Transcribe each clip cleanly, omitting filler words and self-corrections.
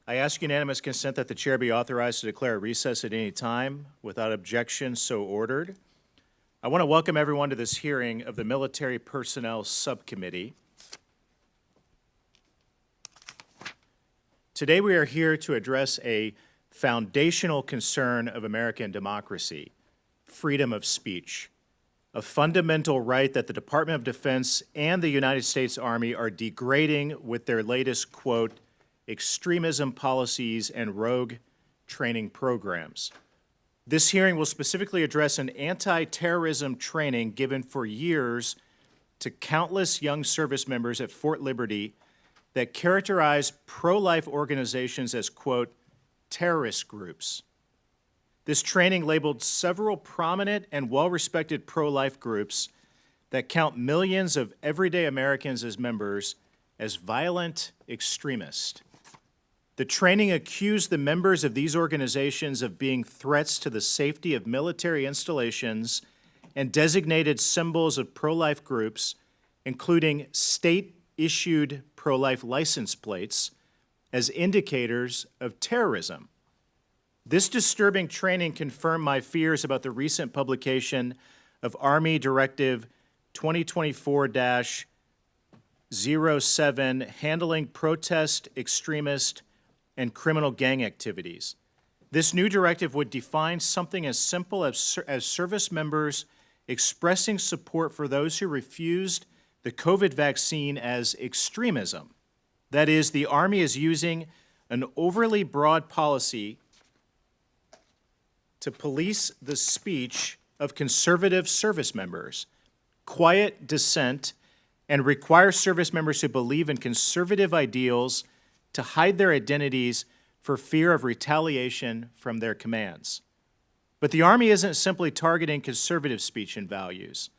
I ask unanimous consent that the chair be authorized to declare a recess at any time. Without objection, so ordered. I want to welcome everyone to this hearing of the Military Personnel Subcommittee. Today we are here to address a foundational concern of American democracy, freedom of speech, a fundamental right that the Department of Defense and the United States Army are degrading with their latest, quote, extremism policies and rogue training programs. This hearing will specifically address an anti-terrorism training given for years to countless young service members at Fort Liberty that characterize pro-life organizations as, quote, terrorist groups. This training labeled several prominent and well-respected pro-life groups that count millions of everyday Americans as members as violent extremists. The training accused the members of these organizations of being threats to the safety of military installations and designated symbols of pro-life groups, including state-issued pro-life license plates, as indicators of terrorism. This disturbing training confirmed my fears about the recent publication of Army Directive 2024-07, handling protest, extremist, and criminal gang activities. This new directive would define something as simple as service members expressing support for those who refused the COVID vaccine as extremism. That is, the Army is using an overly broad policy to police the speech of conservative service members, quiet dissent, and require service members who believe in conservative ideals to hide their identities for fear of retaliation from their commands. But the Army isn't simply targeting conservative speech and values.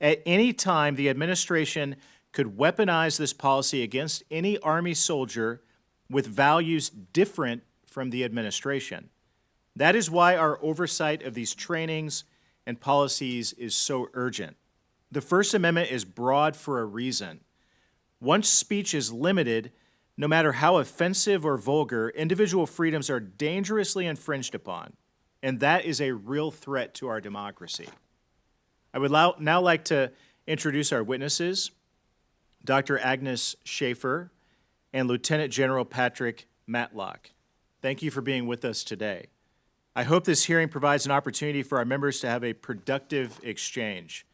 At any time, the administration could weaponize this policy against any Army soldier with values different from the administration. That is why our oversight of these trainings and policies is so urgent. The First Amendment is broad for a reason. Once speech is limited, no matter how offensive or vulgar, individual freedoms are dangerously infringed upon, and that is a real threat to our democracy. I would now like to introduce our witnesses, Dr. Agnes Schaefer and Lieutenant General Patrick Matlock. Thank you for being with us today. I hope this hearing provides an opportunity for our members to have a productive exchange.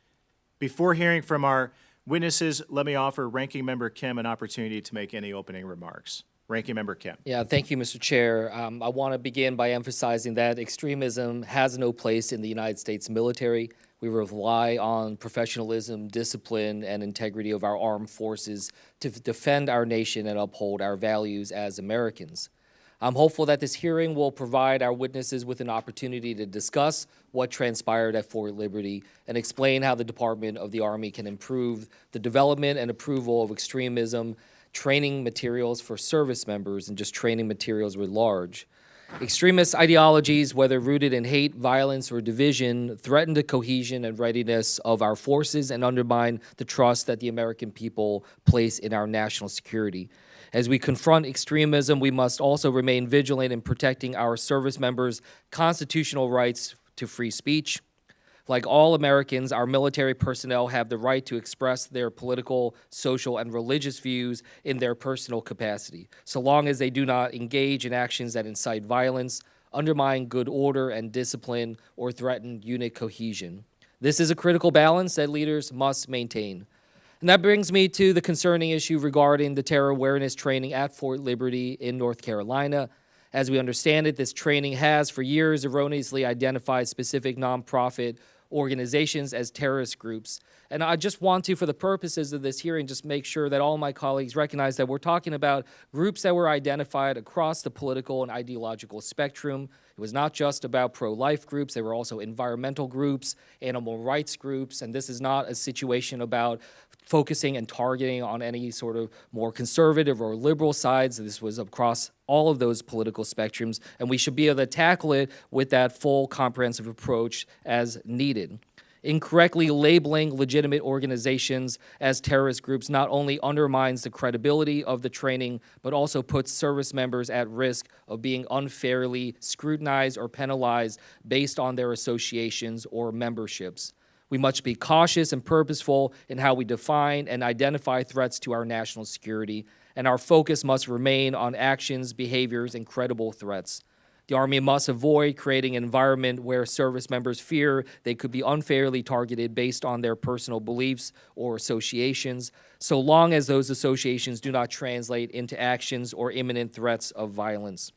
Before hearing from our witnesses, let me offer Ranking Member Kim an opportunity to make any opening remarks. Ranking Member Kim. Yeah, thank you, Mr. Chair. I want to begin by emphasizing that extremism has no place in the United States military. We rely on professionalism, discipline, and integrity of our armed forces to defend our nation and uphold our values as Americans. I'm hopeful that this hearing will provide our witnesses with an opportunity to discuss what transpired at Fort Liberty and explain how the Department of the Army can improve the development and approval of extremism training materials for service members and just training materials writ large. Extremist ideologies, whether rooted in hate, violence, or division, threaten the cohesion and readiness of our forces and undermine the trust that the American people place in our national security. As we confront extremism, we must also remain vigilant in protecting our service members' constitutional rights to free speech. Like all Americans, our military personnel have the right to express their political, social, and religious views in their personal capacity, so long as they do not engage in actions that incite violence, undermine good order and discipline, or threaten unit cohesion. This is a critical balance that leaders must maintain. And that brings me to the concerning issue regarding the terror awareness training at Fort Liberty in North Carolina. As we understand it, this training has for years erroneously identified specific nonprofit organizations as terrorist groups. And I just want to, for the purposes of this hearing, just make sure that all my colleagues recognize that we're talking about groups that were identified across the political and ideological spectrum. It was not just about pro-life groups. There were also environmental groups, animal rights groups, and this is not a situation about focusing and targeting on any sort of more conservative or liberal sides. This was across all of those political spectrums, and we should be able to tackle it with that full comprehensive approach as needed. Incorrectly labeling legitimate organizations as terrorist groups not only undermines the credibility of the training, but also puts service members at risk of being unfairly scrutinized or penalized based on their associations or memberships. We must be cautious and purposeful in how we define and identify threats to our national security, and our focus must remain on actions, behaviors, and credible threats. The Army must avoid creating an environment where service members fear they could be unfairly targeted based on their personal beliefs or associations, so long as those associations do not translate into actions or imminent threats of violence.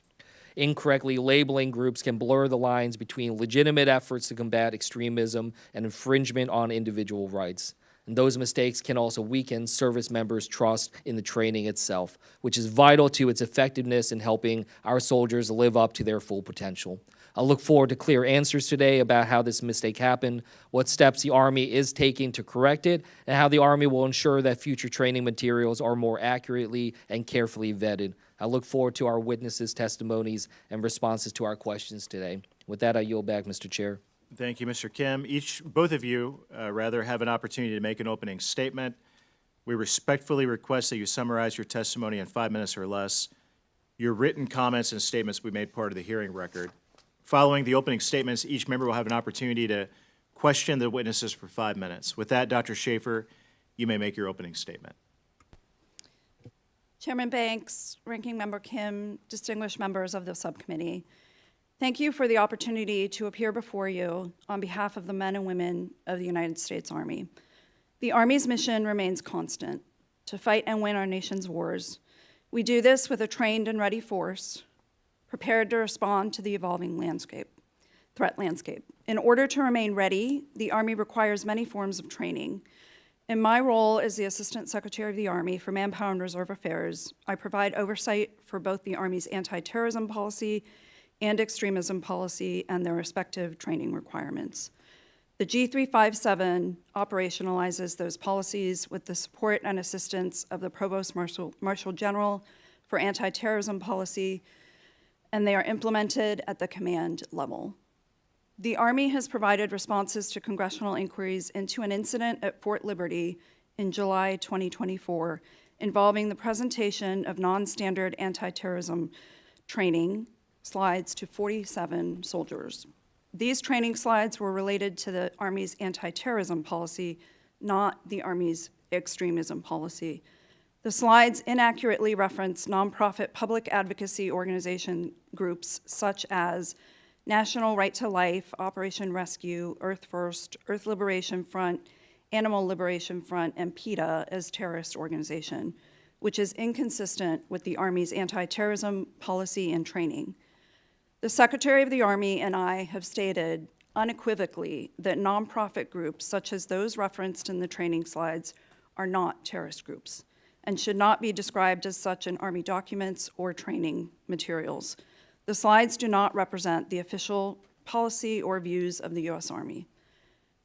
Incorrectly labeling groups can blur the lines between legitimate efforts to combat extremism and infringement on individual rights. And those mistakes can also weaken service members' trust in the training itself, which is vital to its effectiveness in helping our soldiers live up to their full potential. I look forward to clear answers today about how this mistake happened, what steps the Army is taking to correct it, and how the Army will ensure that future training materials are more accurately and carefully vetted. I look forward to our witnesses' testimonies and responses to our questions today. With that, I yield back, Mr. Chair. Thank you, Mr. Kim. Both of you, have an opportunity to make an opening statement. We respectfully request that you summarize your testimony in 5 minutes or less. Your written comments and statements will be made part of the hearing record. Following the opening statements, each member will have an opportunity to question the witnesses for 5 minutes. With that, Dr. Schaefer, you may make your opening statement. Chairman Banks, Ranking Member Kim, distinguished members of the subcommittee, thank you for the opportunity to appear before you on behalf of the men and women of the United States Army. The Army's mission remains constant: to fight and win our nation's wars. We do this with a trained and ready force, prepared to respond to the evolving threat landscape. In order to remain ready, the Army requires many forms of training. In my role as the Assistant Secretary of the Army for Manpower and Reserve Affairs, I provide oversight for both the Army's anti-terrorism policy and extremism policy and their respective training requirements. The G357 operationalizes those policies with the support and assistance of the Provost Marshal General for anti-terrorism policy, and they are implemented at the command level. The Army has provided responses to congressional inquiries into an incident at Fort Liberty in July 2024 involving the presentation of non-standard anti-terrorism training slides to 47 soldiers. These training slides were related to the Army's anti-terrorism policy, not the Army's extremism policy. The slides inaccurately reference nonprofit public advocacy organization groups such as National Right to Life, Operation Rescue, Earth First, Earth Liberation Front, Animal Liberation Front, and PETA as terrorist organization, which is inconsistent with the Army's anti-terrorism policy and training. The Secretary of the Army and I have stated unequivocally that nonprofit groups, such as those referenced in the training slides, are not terrorist groups and should not be described as such in Army documents or training materials. The slides do not represent the official policy or views of the U.S. Army.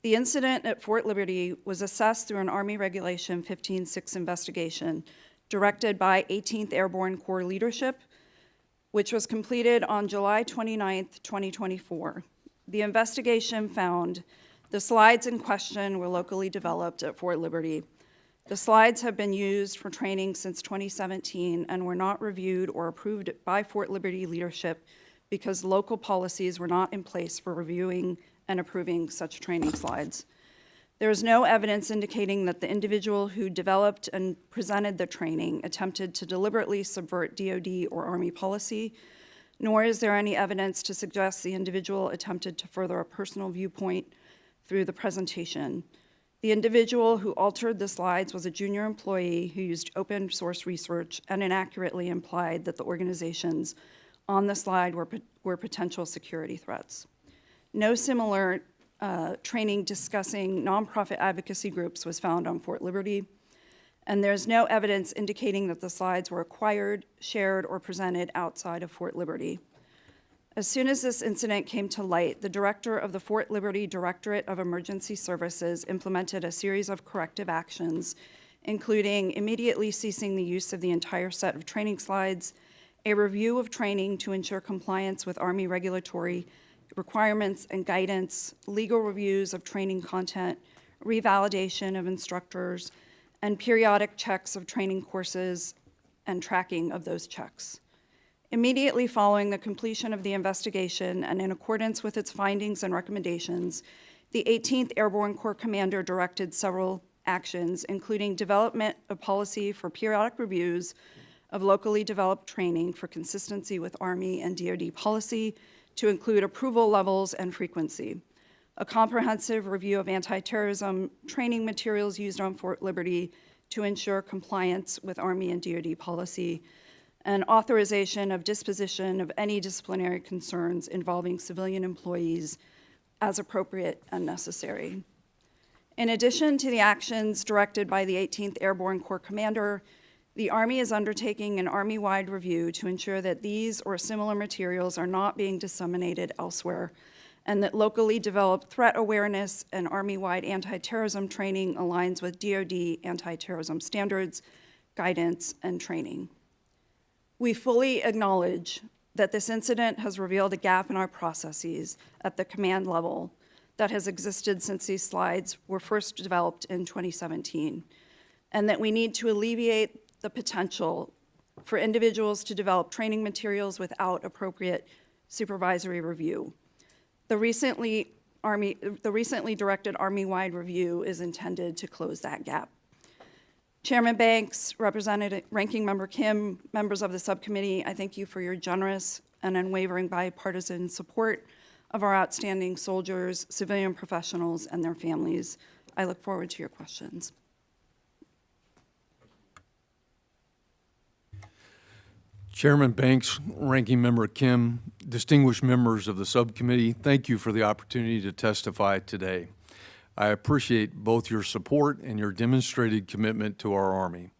The incident at Fort Liberty was assessed through an Army Regulation 15-6 investigation directed by 18th Airborne Corps leadership, which was completed on July 29, 2024. The investigation found the slides in question were locally developed at Fort Liberty. The slides have been used for training since 2017 and were not reviewed or approved by Fort Liberty leadership because local policies were not in place for reviewing and approving such training slides. There is no evidence indicating that the individual who developed and presented the training attempted to deliberately subvert DoD or Army policy, nor is there any evidence to suggest the individual attempted to further a personal viewpoint through the presentation. The individual who altered the slides was a junior employee who used open source research and inaccurately implied that the organizations on the slide were potential security threats. No similar training discussing nonprofit advocacy groups was found on Fort Liberty, and there's no evidence indicating that the slides were acquired, shared, or presented outside of Fort Liberty. As soon as this incident came to light, the director of the Fort Liberty Directorate of Emergency Services implemented a series of corrective actions, including immediately ceasing the use of the entire set of training slides, a review of training to ensure compliance with Army regulatory requirements and guidance, legal reviews of training content, revalidation of instructors, and periodic checks of training courses and tracking of those checks. Immediately following the completion of the investigation and in accordance with its findings and recommendations, the 18th Airborne Corps Commander directed several actions, including development of policy for periodic reviews of locally developed training for consistency with Army and DoD policy to include approval levels and frequency, a comprehensive review of anti-terrorism training materials used on Fort Liberty to ensure compliance with Army and DoD policy, and authorization of disposition of any disciplinary concerns involving civilian employees as appropriate and necessary. In addition to the actions directed by the 18th Airborne Corps Commander, the Army is undertaking an Army-wide review to ensure that these or similar materials are not being disseminated elsewhere, and that locally developed threat awareness and Army-wide anti-terrorism training aligns with DoD anti-terrorism standards, guidance, and training. We fully acknowledge that this incident has revealed a gap in our processes at the command level that has existed since these slides were first developed in 2017, and that we need to alleviate the potential for individuals to develop training materials without appropriate supervisory review. The recently directed Army-wide review is intended to close that gap. Chairman Banks, Representative Ranking Member Kim, members of the subcommittee, I thank you for your generous and unwavering bipartisan support of our outstanding soldiers, civilian professionals, and their families. I look forward to your questions. Chairman Banks, Ranking Member Kim, distinguished members of the subcommittee, thank you for the opportunity to testify today. I appreciate both your support and your demonstrated commitment to our Army.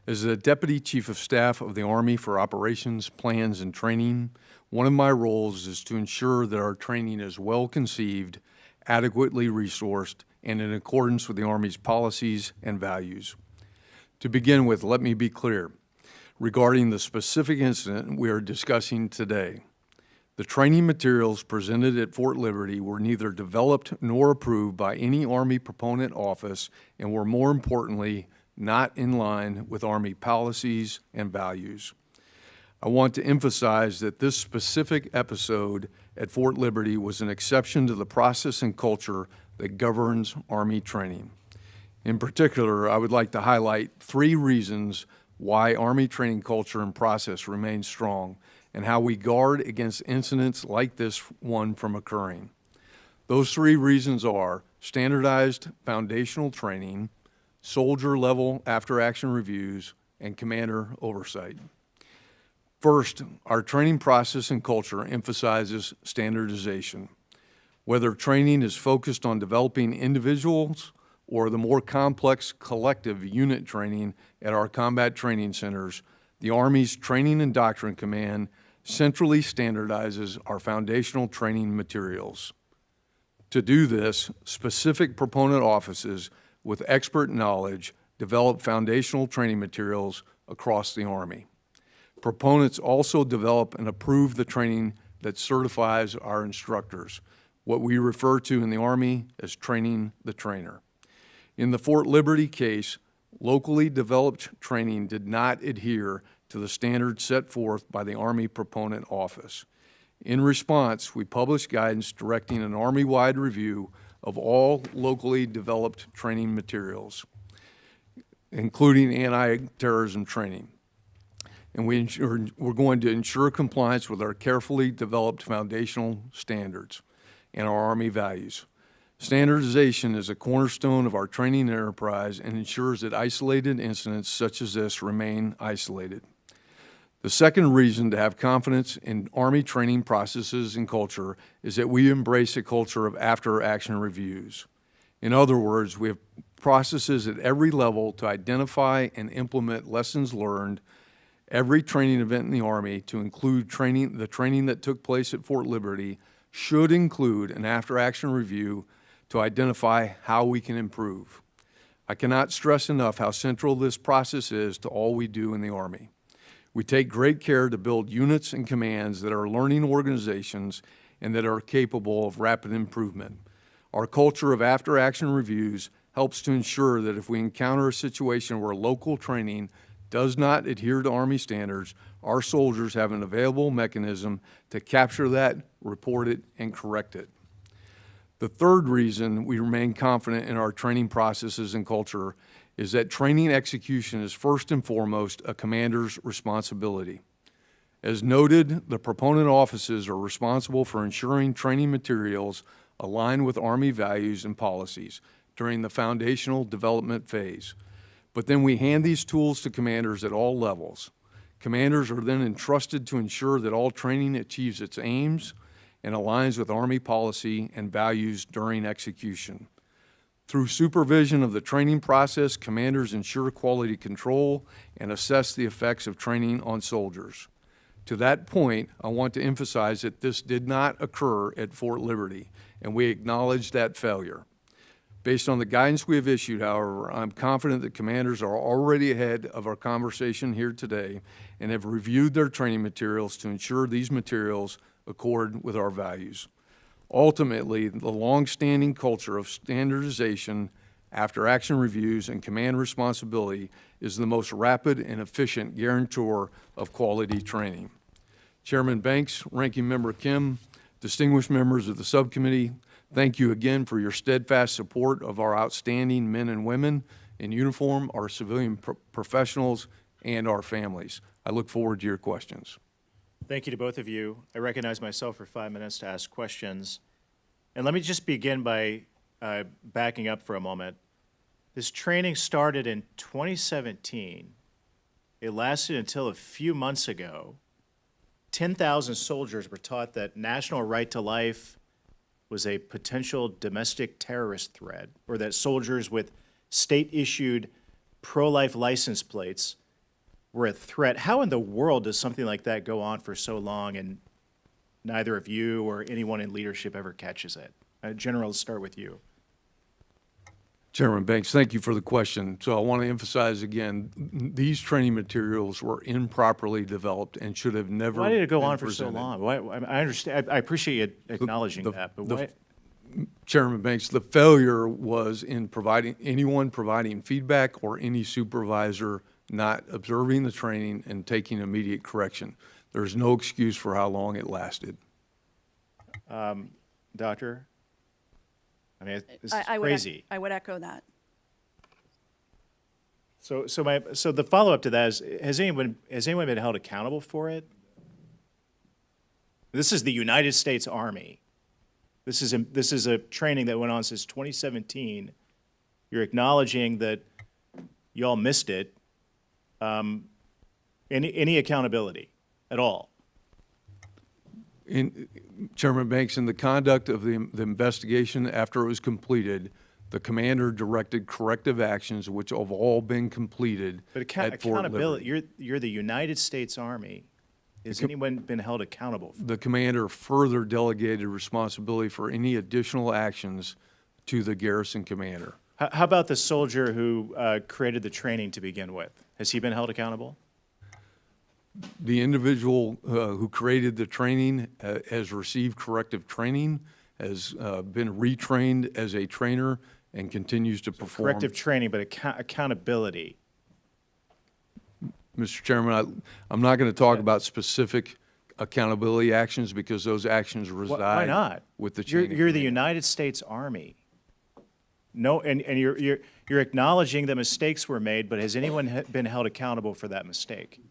As the Deputy Chief of Staff of the Army for Operations, Plans, and Training, one of my roles is to ensure that our training is well conceived, adequately resourced, and in accordance with the Army's policies and values. To begin with, let me be clear regarding the specific incident we are discussing today. The training materials presented at Fort Liberty were neither developed nor approved by any Army proponent office and were, more importantly, not in line with Army policies and values. I want to emphasize that this specific episode at Fort Liberty was an exception to the process and culture that governs Army training. In particular, I would like to highlight 3 reasons why Army training culture and process remain strong and how we guard against incidents like this one from occurring. Those 3 reasons are standardized foundational training, soldier-level after-action reviews, and commander oversight. First, our training process and culture emphasizes standardization. Whether training is focused on developing individuals or the more complex collective unit training at our combat training centers, the Army's Training and Doctrine Command centrally standardizes our foundational training materials. To do this, specific proponent offices with expert knowledge develop foundational training materials across the Army. Proponents also develop and approve the training that certifies our instructors, what we refer to in the Army as training the trainer. In the Fort Liberty case, locally developed training did not adhere to the standards set forth by the Army Proponent Office. In response, we published guidance directing an Army-wide review of all locally developed training materials, including anti-terrorism training. And we're going to ensure compliance with our carefully developed foundational standards and our Army values. Standardization is a cornerstone of our training enterprise and ensures that isolated incidents such as this remain isolated. The second reason to have confidence in Army training processes and culture is that we embrace a culture of after-action reviews. In other words, we have processes at every level to identify and implement lessons learned. Every training event in the Army, to include the training that took place at Fort Liberty, should include an after-action review to identify how we can improve. I cannot stress enough how central this process is to all we do in the Army. We take great care to build units and commands that are learning organizations and that are capable of rapid improvement. Our culture of after-action reviews helps to ensure that if we encounter a situation where local training does not adhere to Army standards, our soldiers have an available mechanism to capture that, report it, and correct it. The third reason we remain confident in our training processes and culture is that training execution is first and foremost a commander's responsibility. As noted, the proponent offices are responsible for ensuring training materials align with Army values and policies during the foundational development phase. But then we hand these tools to commanders at all levels. Commanders are then entrusted to ensure that all training achieves its aims and aligns with Army policy and values during execution. Through supervision of the training process, commanders ensure quality control and assess the effects of training on soldiers. To that point, I want to emphasize that this did not occur at Fort Liberty, and we acknowledge that failure. Based on the guidance we have issued, however, I'm confident that commanders are already ahead of our conversation here today and have reviewed their training materials to ensure these materials accord with our values. Ultimately, the long-standing culture of standardization, after-action reviews, and command responsibility is the most rapid and efficient guarantor of quality training. Chairman Banks, Ranking Member Kim, distinguished members of the subcommittee, thank you again for your steadfast support of our outstanding men and women in uniform, our civilian professionals, and our families. I look forward to your questions. Thank you to both of you. I recognize myself for 5 minutes to ask questions. And let me just begin by backing up for a moment. This training started in 2017. It lasted until a few months ago. 10,000 soldiers were taught that national right to life was a potential domestic terrorist threat, or that soldiers with state-issued pro-life license plates were a threat. How in the world does something like that go on for so long and neither of you or anyone in leadership ever catches it? General, let's start with you. Chairman Banks, thank you for the question. So I want to emphasize again, these training materials were improperly developed and should have never Why did it go been on for so presented. long? Why, I understand, I appreciate you acknowledging that, but why? Chairman Banks, the failure was in anyone providing feedback or any supervisor not observing the training and taking immediate correction. There's no excuse for how long it lasted. Doctor? I mean, this is I crazy. I would echo that. So the follow-up to that is, has anyone been held accountable for it? This is the United States Army. This is a training that went on since 2017. You're acknowledging that y'all missed it. Any accountability at all? Chairman Banks, in the conduct of the investigation after it was completed, the commander directed corrective actions which have all been completed But at Fort accountability, Liberty. you're the United States Army. Has anyone been held accountable for? The commander further delegated responsibility for any additional actions to the garrison commander. How about the soldier who created the training to begin with? Has he been held accountable? The individual who created the training has received corrective training, has been retrained as a trainer, and continues to perform. Corrective training, but accountability. Mr. Chairman, I'm not going to talk about specific accountability actions because those actions reside Why not? with the chain of You're the command. United States Army. No, and you're acknowledging that mistakes were made, but has anyone been held accountable for that mistake?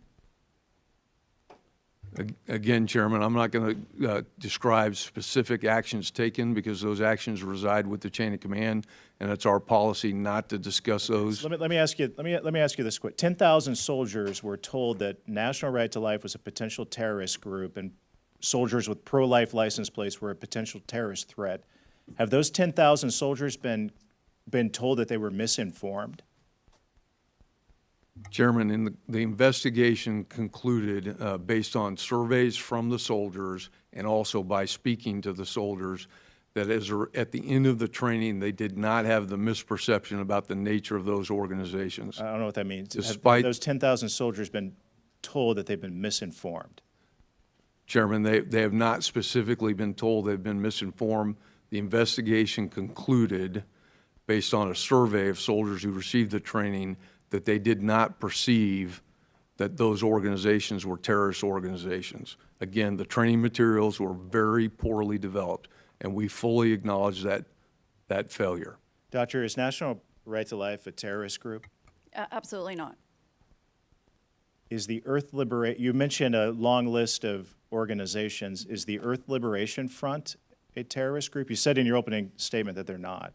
Again, Chairman, I'm not going to describe specific actions taken because those actions reside with the chain of command, and it's our policy not to discuss those. Let me ask you this quick. 10,000 soldiers were told that National Right to Life was a potential terrorist group, and soldiers with pro-life license plates were a potential terrorist threat. Have those 10,000 soldiers been told that they were misinformed? Chairman, the investigation concluded based on surveys from the soldiers and also by speaking to the soldiers that at the end of the training, they did not have the misperception about the nature of those organizations. I don't know what that means. Have Despite- those 10,000 soldiers been told that they've been misinformed? Chairman, they have not specifically been told they've been misinformed. The investigation concluded, based on a survey of soldiers who received the training, that they did not perceive that those organizations were terrorist organizations. Again, the training materials were very poorly developed, and we fully acknowledge that failure. Doctor, is National Right to Life a terrorist group? Absolutely not. Is the you mentioned a long list of organizations. Is the Earth Liberation Front a terrorist group? You said in your opening statement that they're not.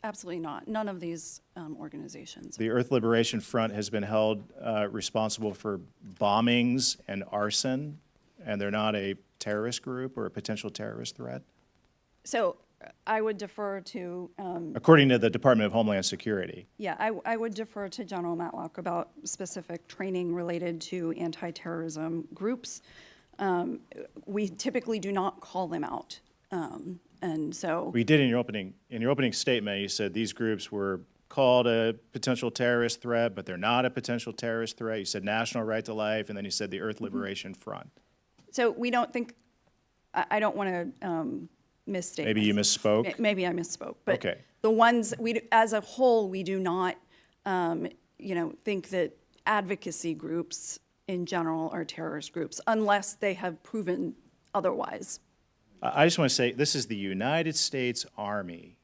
Absolutely not. None of these organizations. The Earth Liberation Front has been held responsible for bombings and arson, and they're not a terrorist group or a potential terrorist threat? So I would defer to, According to the Department of Homeland Security. yeah, I would defer to General Matlock about specific training related to anti-terrorism groups. We typically do not call them out. And so, We did in your opening statement, you said these groups were called a potential terrorist threat, but they're not a potential terrorist threat. You said National Right to Life, and then you said the Earth Liberation Front. so we don't think, I don't want to misstate. Maybe you myself. misspoke? Maybe I misspoke. But Okay. the ones, as a whole, we do not, think that advocacy groups in general are terrorist groups unless they have proven otherwise. I just want to say, this is the United States Army.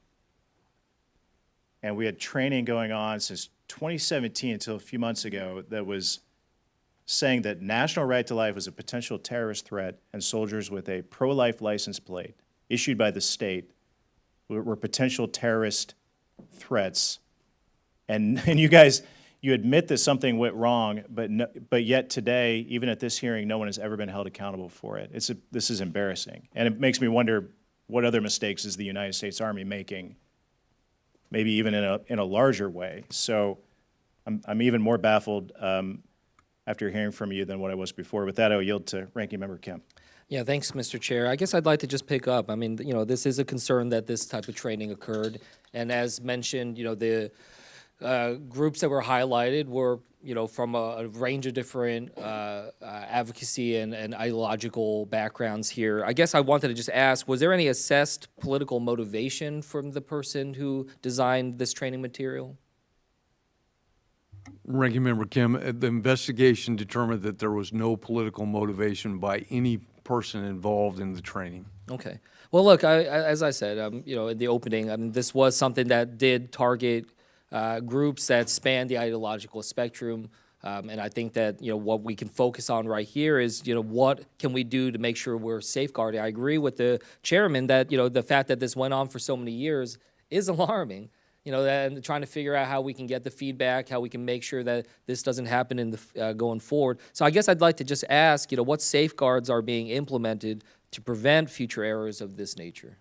And we had training going on since 2017 until a few months ago that was saying that National Right to Life was a potential terrorist threat, and soldiers with a pro-life license plate issued by the state were potential terrorist threats. And you guys, you admit that something went wrong, but yet today, even at this hearing, no one has ever been held accountable for it. This is embarrassing. And it makes me wonder, what other mistakes is the United States Army making, maybe even in a larger way? So I'm even more baffled after hearing from you than what I was before. With that, I'll yield to Ranking Member Kim. Yeah, thanks, Mr. Chair. I guess I'd like to just pick up. I mean, this is a concern that this type of training occurred. And as mentioned, the groups that were highlighted were, from a range of different advocacy and ideological backgrounds here. I guess I wanted to just ask, was there any assessed political motivation from the person who designed this training material? Ranking Member Kim, the investigation determined that there was no political motivation by any person involved in the training. Okay. Well, look, as I said, in the opening, this was something that did target groups that span the ideological spectrum. And I think that, what we can focus on right here is, what can we do to make sure we're safeguarding? I agree with the chairman that, the fact that this went on for so many years is alarming. And trying to figure out how we can get the feedback, how we can make sure that this doesn't happen in the going forward. So I guess I'd like to just ask, what safeguards are being implemented to prevent future errors of this nature?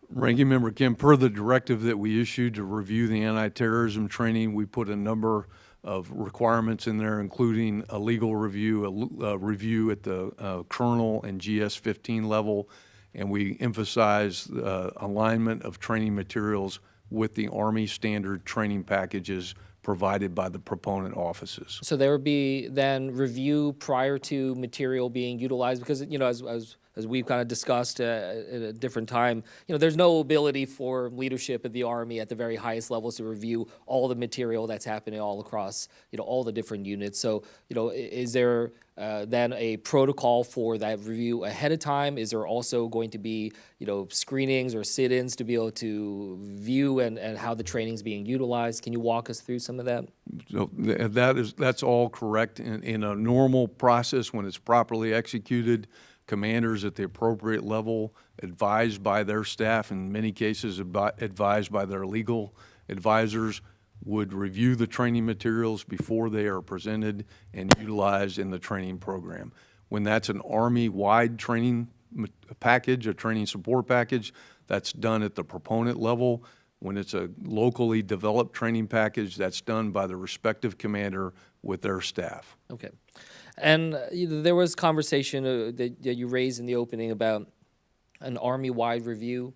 Ranking Member Kim, per the directive that we issued to review the anti-terrorism training, we put a number of requirements in there, including a legal review, a review at the colonel and GS-15 level, and we emphasize alignment of training materials with the Army standard training packages provided by the proponent offices. So there would be then review prior to material being utilized, because as we've kind of discussed at a different time, there's no ability for leadership of the Army at the very highest levels to review all the material that's happening all across, all the different units. So, is there then a protocol for that review ahead of time? Is there also going to be, screenings or sit-ins to be able to view and how the training's being utilized? Can you walk us through some of that? So that's all correct. In a normal process, when it's properly executed, commanders at the appropriate level, advised by their staff, in many cases advised by their legal advisors, would review the training materials before they are presented and utilized in the training program. When that's an Army-wide training package, a training support package, that's done at the proponent level. When it's a locally developed training package, that's done by the respective commander with their staff. Okay. And there was conversation that you raised in the opening about an Army-wide review.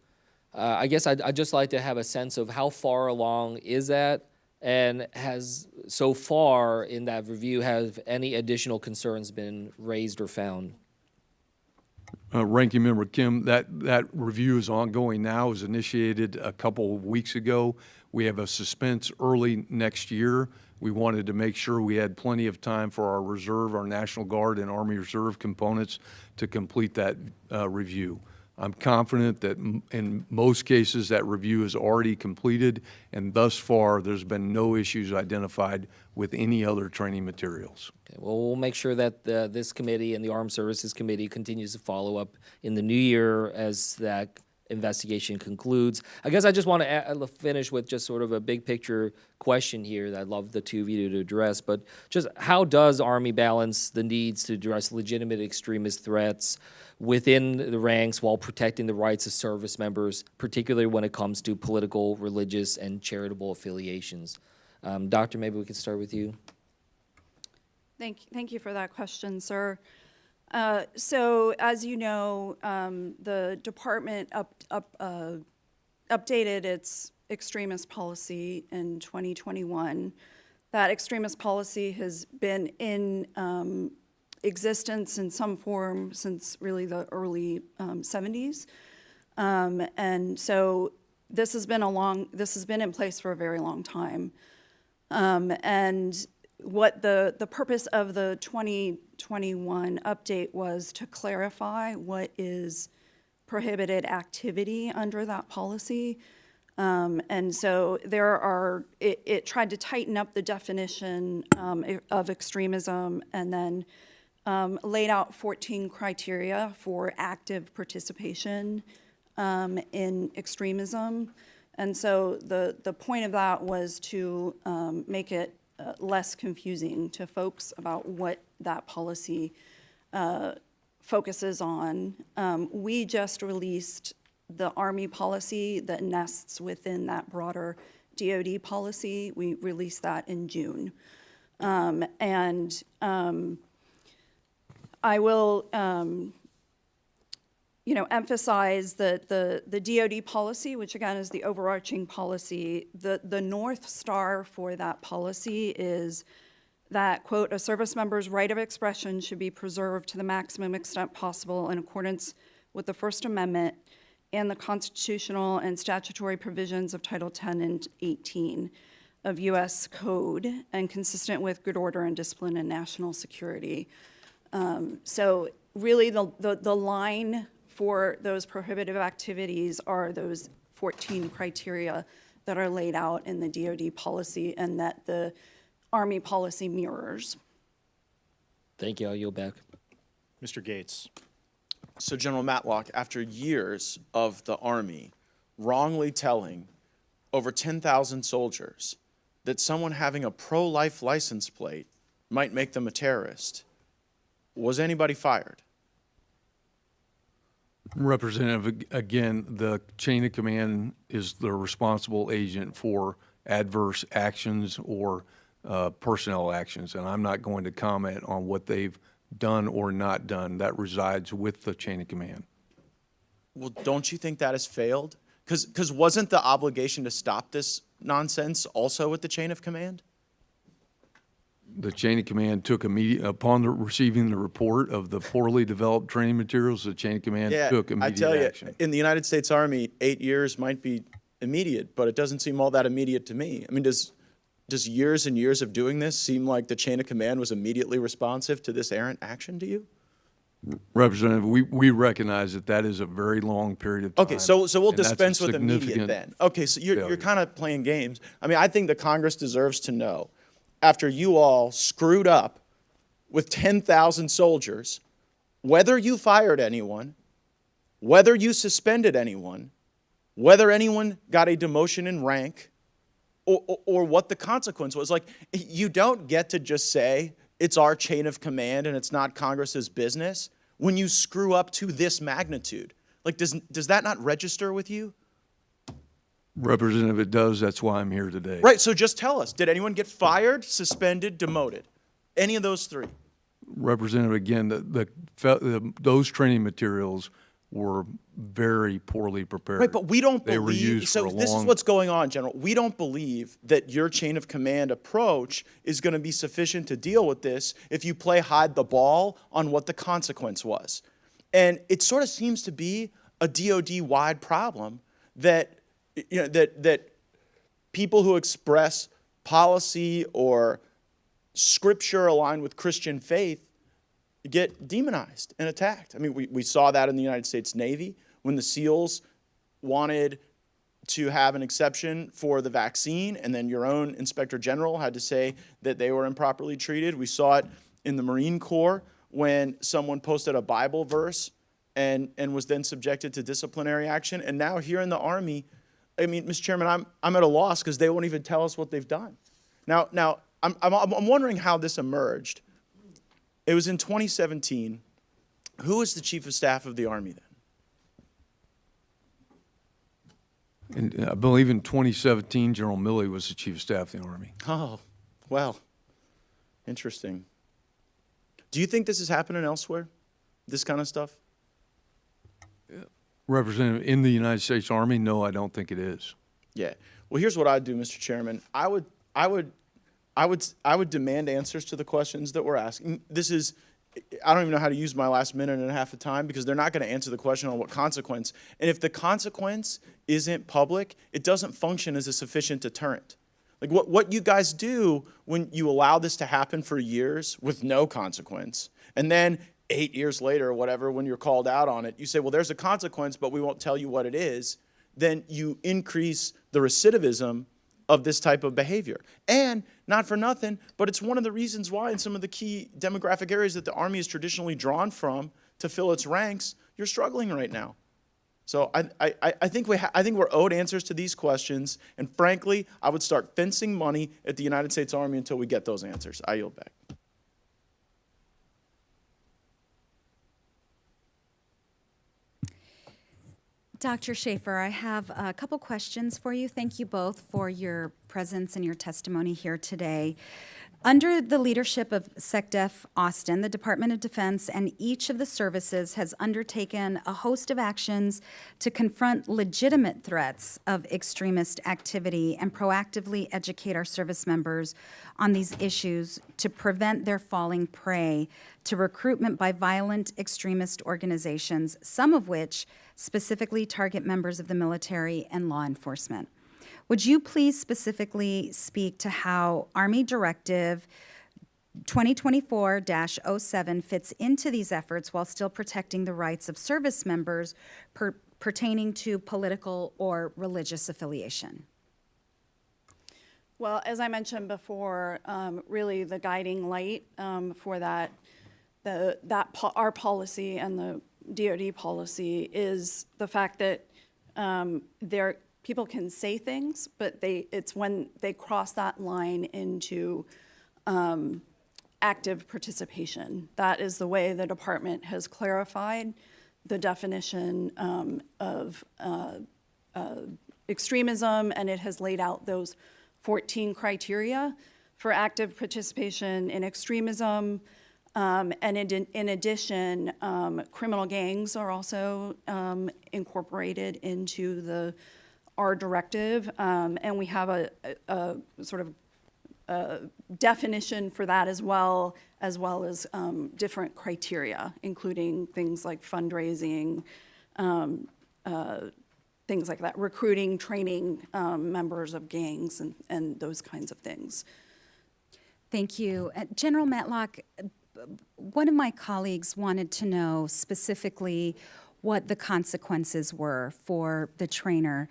I guess I'd just like to have a sense of how far along is that? And has, so far in that review, have any additional concerns been raised or found? Ranking Member Kim, that review is ongoing now. It was initiated a couple of weeks ago. We have a suspense early next year. We wanted to make sure we had plenty of time for our reserve, our National Guard and Army Reserve components to complete that review. I'm confident that in most cases that review is already completed, and thus far there's been no issues identified with any other training materials. Okay, well, we'll make sure that this committee and the Armed Services Committee continues to follow up in the new year as that investigation concludes. I guess I just want to finish with just sort of a big picture question here that I'd love the two of you to address, but just how does Army balance the needs to address legitimate extremist threats within the ranks while protecting the rights of service members, particularly when it comes to political, religious, and charitable affiliations? Doctor, maybe we could start with you. Thank you for that question, sir. So, as you know, the department updated its extremist policy in 2021. That extremist policy has been in existence in some form since really the early 70s, and so this has been in place for a very long time. And what the purpose of the 2021 update was to clarify what is prohibited activity under that policy. And so it tried to tighten up the definition of extremism, and then laid out 14 criteria for active participation in extremism. And so the point of that was to make it less confusing to folks about what that policy focuses on. We just released the Army policy that nests within that broader DoD policy. We released that in June. I will emphasize that the DoD policy, which again is the overarching policy, the North Star for that policy is that, quote, a service member's right of expression should be preserved to the maximum extent possible in accordance with the First Amendment and the constitutional and statutory provisions of Title 10 and 18 of U.S. Code, and consistent with good order and discipline and national security. So really the line for those prohibitive activities are those 14 criteria that are laid out in the DoD policy and that the Army policy mirrors. Thank you. I'll yield back. Mr. Gates. So General Matlock, after years of the Army wrongly telling over 10,000 soldiers that someone having a pro-life license plate might make them a terrorist, was anybody fired? Representative, again, the chain of command is the responsible agent for adverse actions or personnel actions, and I'm not going to comment on what they've done or not done. That resides with the chain of command. Well, don't you think that has failed? Because wasn't the obligation to stop this nonsense also with the chain of command? The chain of command took upon receiving the report of the poorly developed training materials, the chain of command took immediate action. In the United States Army, 8 years might be immediate, but it doesn't seem all that immediate to me. I mean, does years and years of doing this seem like the chain of command was immediately responsive to this errant action to you? Representative, we recognize that is a very long period of time. Okay, so we'll and that's a dispense with immediate significant then. Okay, so you're failure. kind of playing games. I mean, I think the Congress deserves to know, after you all screwed up with 10,000 soldiers, whether you fired anyone, whether you suspended anyone, whether anyone got a demotion in rank, or what the consequence was. Like, you don't get to just say it's our chain of command and it's not Congress's business when you screw up to this magnitude. Like, does that not register with you? Representative, it does. That's why I'm here today. Right, so just tell us, did anyone get fired, suspended, demoted? Any of those three? Representative, again, those training materials were very poorly prepared. Right, but we don't They were believe, used so for a this is long- what's going on, General. We don't believe that your chain of command approach is going to be sufficient to deal with this if you play hide the ball on what the consequence was. And it sort of seems to be a DOD-wide problem that, that people who express policy or scripture aligned with Christian faith get demonized and attacked. I mean, we saw that in the United States Navy when the SEALs wanted to have an exception for the vaccine, and then your own Inspector General had to say that they were improperly treated. We saw it in the Marine Corps when someone posted a Bible verse and was then subjected to disciplinary action. And now here in the Army, I mean, Mr. Chairman, I'm at a loss because they won't even tell us what they've done. Now I'm wondering how this emerged. It was in 2017. Who was the Chief of Staff of the Army then? And I believe in 2017, General Milley was the Chief of Staff of the Army. Oh, well, interesting. Do you think this is happening elsewhere, this kind of stuff? Representative, in the United States Army, no, I don't think it is. Yeah. Well, here's what I'd do, Mr. Chairman. I would demand answers to the questions that we're asking. I don't even know how to use my last minute and a half of time because they're not going to answer the question on what consequence. And if the consequence isn't public, it doesn't function as a sufficient deterrent. Like what you guys do when you allow this to happen for years with no consequence, and then 8 years later or whatever, when you're called out on it, you say, well, there's a consequence, but we won't tell you what it is, then you increase the recidivism of this type of behavior. And not for nothing, but it's one of the reasons why in some of the key demographic areas that the Army is traditionally drawn from to fill its ranks, you're struggling right now. So I think we're owed answers to these questions, and frankly, I would start fencing money at the United States Army until we get those answers. I yield back. Dr. Schaefer, I have a couple questions for you. Thank you both for your presence and your testimony here today. Under the leadership of SecDef Austin, the Department of Defense and each of the services has undertaken a host of actions to confront legitimate threats of extremist activity and proactively educate our service members on these issues to prevent their falling prey to recruitment by violent extremist organizations, some of which specifically target members of the military and law enforcement. Would you please specifically speak to how Army Directive 2024-07 fits into these efforts while still protecting the rights of service members pertaining to political or religious affiliation? Well, as I mentioned before, really the guiding light for that, our policy and the DoD policy is the fact that people can say things, but it's when they cross that line into active participation. That is the way the department has clarified the definition of extremism, and it has laid out those 14 criteria for active participation in extremism. And in addition, criminal gangs are also incorporated into our directive, and we have a sort of definition for that as well as different criteria, including things like fundraising, things like that, recruiting, training members of gangs, and those kinds of things. Thank you. General Matlock, one of my colleagues wanted to know specifically what the consequences were for the trainer.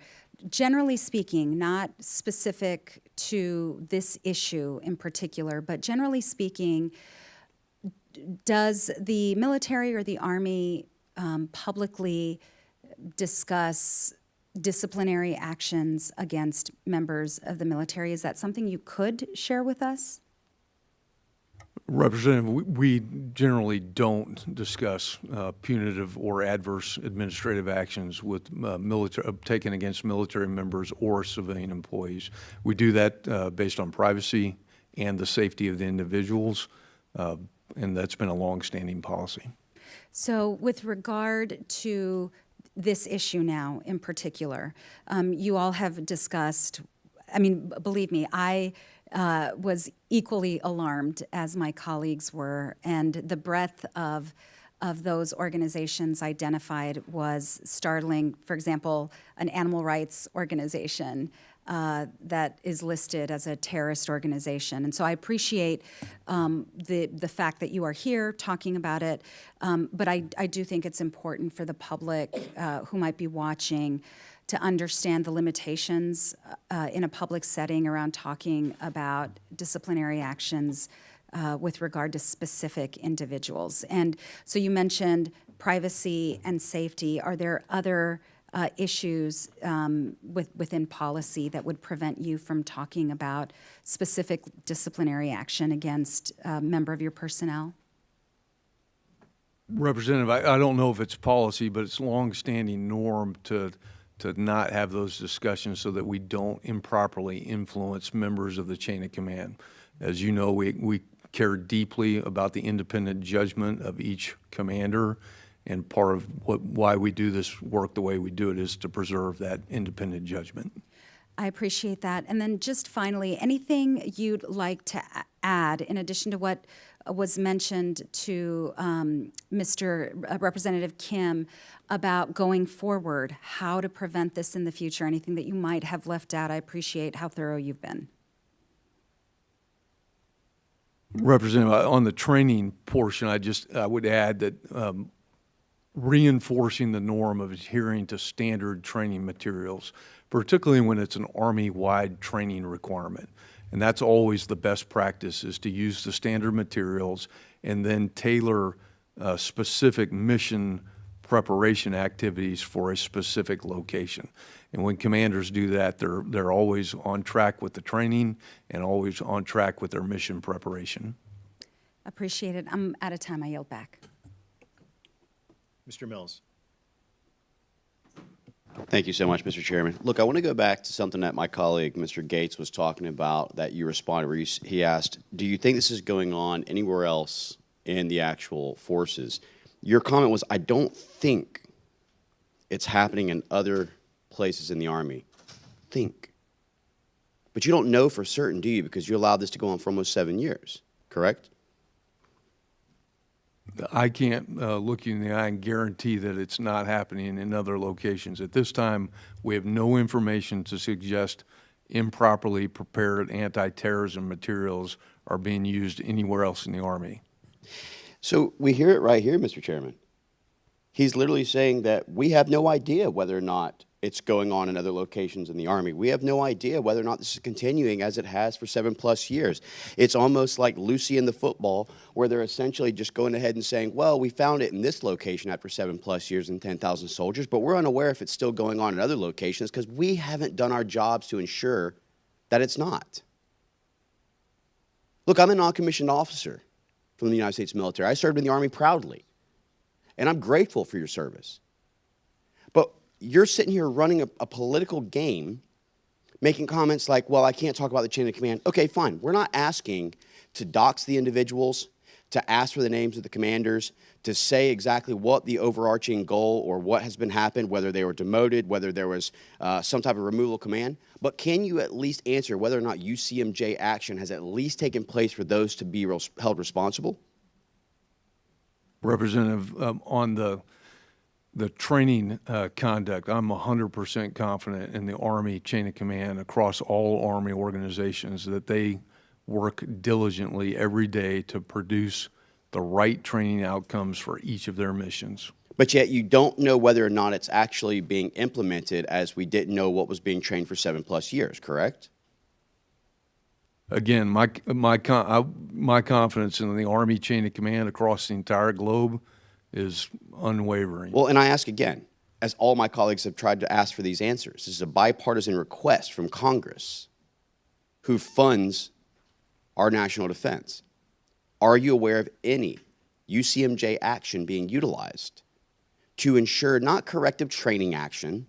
Generally speaking, not specific to this issue in particular, but generally speaking, does the military or the Army publicly discuss disciplinary actions against members of the military? Is that something you could share with us? Representative, we generally don't discuss punitive or adverse administrative actions with taken against military members or civilian employees. We do that based on privacy and the safety of the individuals, and that's been a long-standing policy. So with regard to this issue now in particular, you all have discussed, I mean, believe me, I was equally alarmed as my colleagues were, and the breadth of those organizations identified was startling. For example, an animal rights organization that is listed as a terrorist organization. And so I appreciate the fact that you are here talking about it, but I do think it's important for the public who might be watching to understand the limitations in a public setting around talking about disciplinary actions with regard to specific individuals. And so you mentioned privacy and safety. Are there other issues within policy that would prevent you from talking about specific disciplinary action against a member of your personnel? Representative, I don't know if it's policy, but it's longstanding norm to not have those discussions so that we don't improperly influence members of the chain of command. As you know, we care deeply about the independent judgment of each commander, and part of why we do this work the way we do it is to preserve that independent judgment. I appreciate that. And then just finally, anything you'd like to add in addition to what was mentioned to Representative Kim about going forward, how to prevent this in the future, anything that you might have left out? I appreciate how thorough you've been. Representative, on the training portion, I would add that reinforcing the norm of adhering to standard training materials, particularly when it's an Army-wide training requirement. And that's always the best practice, is to use the standard materials and then tailor specific mission preparation activities for a specific location. And when commanders do that, they're always on track with the training and always on track with their mission preparation. Appreciate it. I'm out of time. I yield back. Mr. Mills. Thank you so much, Mr. Chairman. Look, I want to go back to something that my colleague, Mr. Gates, was talking about that you responded, where he asked, do you think this is going on anywhere else in the actual forces? Your comment was, I don't think it's happening in other places in the Army. Think. But you don't know for certain, do you? Because you allowed this to go on for almost 7 years, correct? I can't look you in the eye and guarantee that it's not happening in other locations. At this time, we have no information to suggest improperly prepared anti-terrorism materials are being used anywhere else in the Army. So we hear it right here, Mr. Chairman. He's literally saying that we have no idea whether or not it's going on in other locations in the Army. We have no idea whether or not this is continuing as it has for 7+ years. It's almost like Lucy in the football, where they're essentially just going ahead and saying, well, we found it in this location after 7+ years and 10,000 soldiers, but we're unaware if it's still going on in other locations because we haven't done our jobs to ensure that it's not. Look, I'm a non-commissioned officer from the United States military. I served in the Army proudly, and I'm grateful for your service. But you're sitting here running a political game, making comments like, well, I can't talk about the chain of command. Okay, fine. We're not asking to dox the individuals, to ask for the names of the commanders, to say exactly what the overarching goal or what has been happened, whether they were demoted, whether there was some type of removal command. But can you at least answer whether or not UCMJ action has at least taken place for those to be held responsible? Representative, on the training conduct, I'm 100% confident in the Army chain of command across all Army organizations that they work diligently every day to produce the right training outcomes for each of their missions. But yet you don't know whether or not it's actually being implemented, as we didn't know what was being trained for 7+ years, correct? Again, my confidence in the Army chain of command across the entire globe is unwavering. Well, and I ask again, as all my colleagues have tried to ask for these answers, this is a bipartisan request from Congress who funds our national defense. Are you aware of any UCMJ action being utilized to ensure not corrective training action?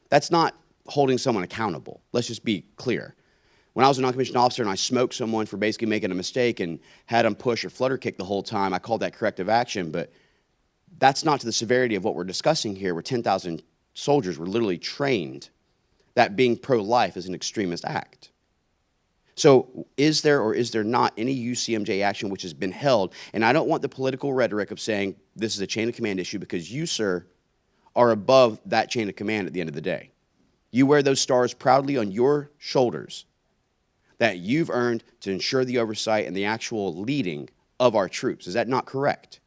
That's not holding someone accountable. Let's just be clear. When I was a non-commissioned officer and I smoked someone for basically making a mistake and had them push or flutter kick the whole time, I called that corrective action. But That's not to the severity of what we're discussing here, where 10,000 soldiers were literally trained that being pro-life is an extremist act. So is there or is there not any UCMJ action which has been held? And I don't want the political rhetoric of saying this is a chain of command issue, because you, sir, are above that chain of command at the end of the day. You wear those stars proudly on your shoulders that you've earned to ensure the oversight and the actual leading of our troops. Is that not correct?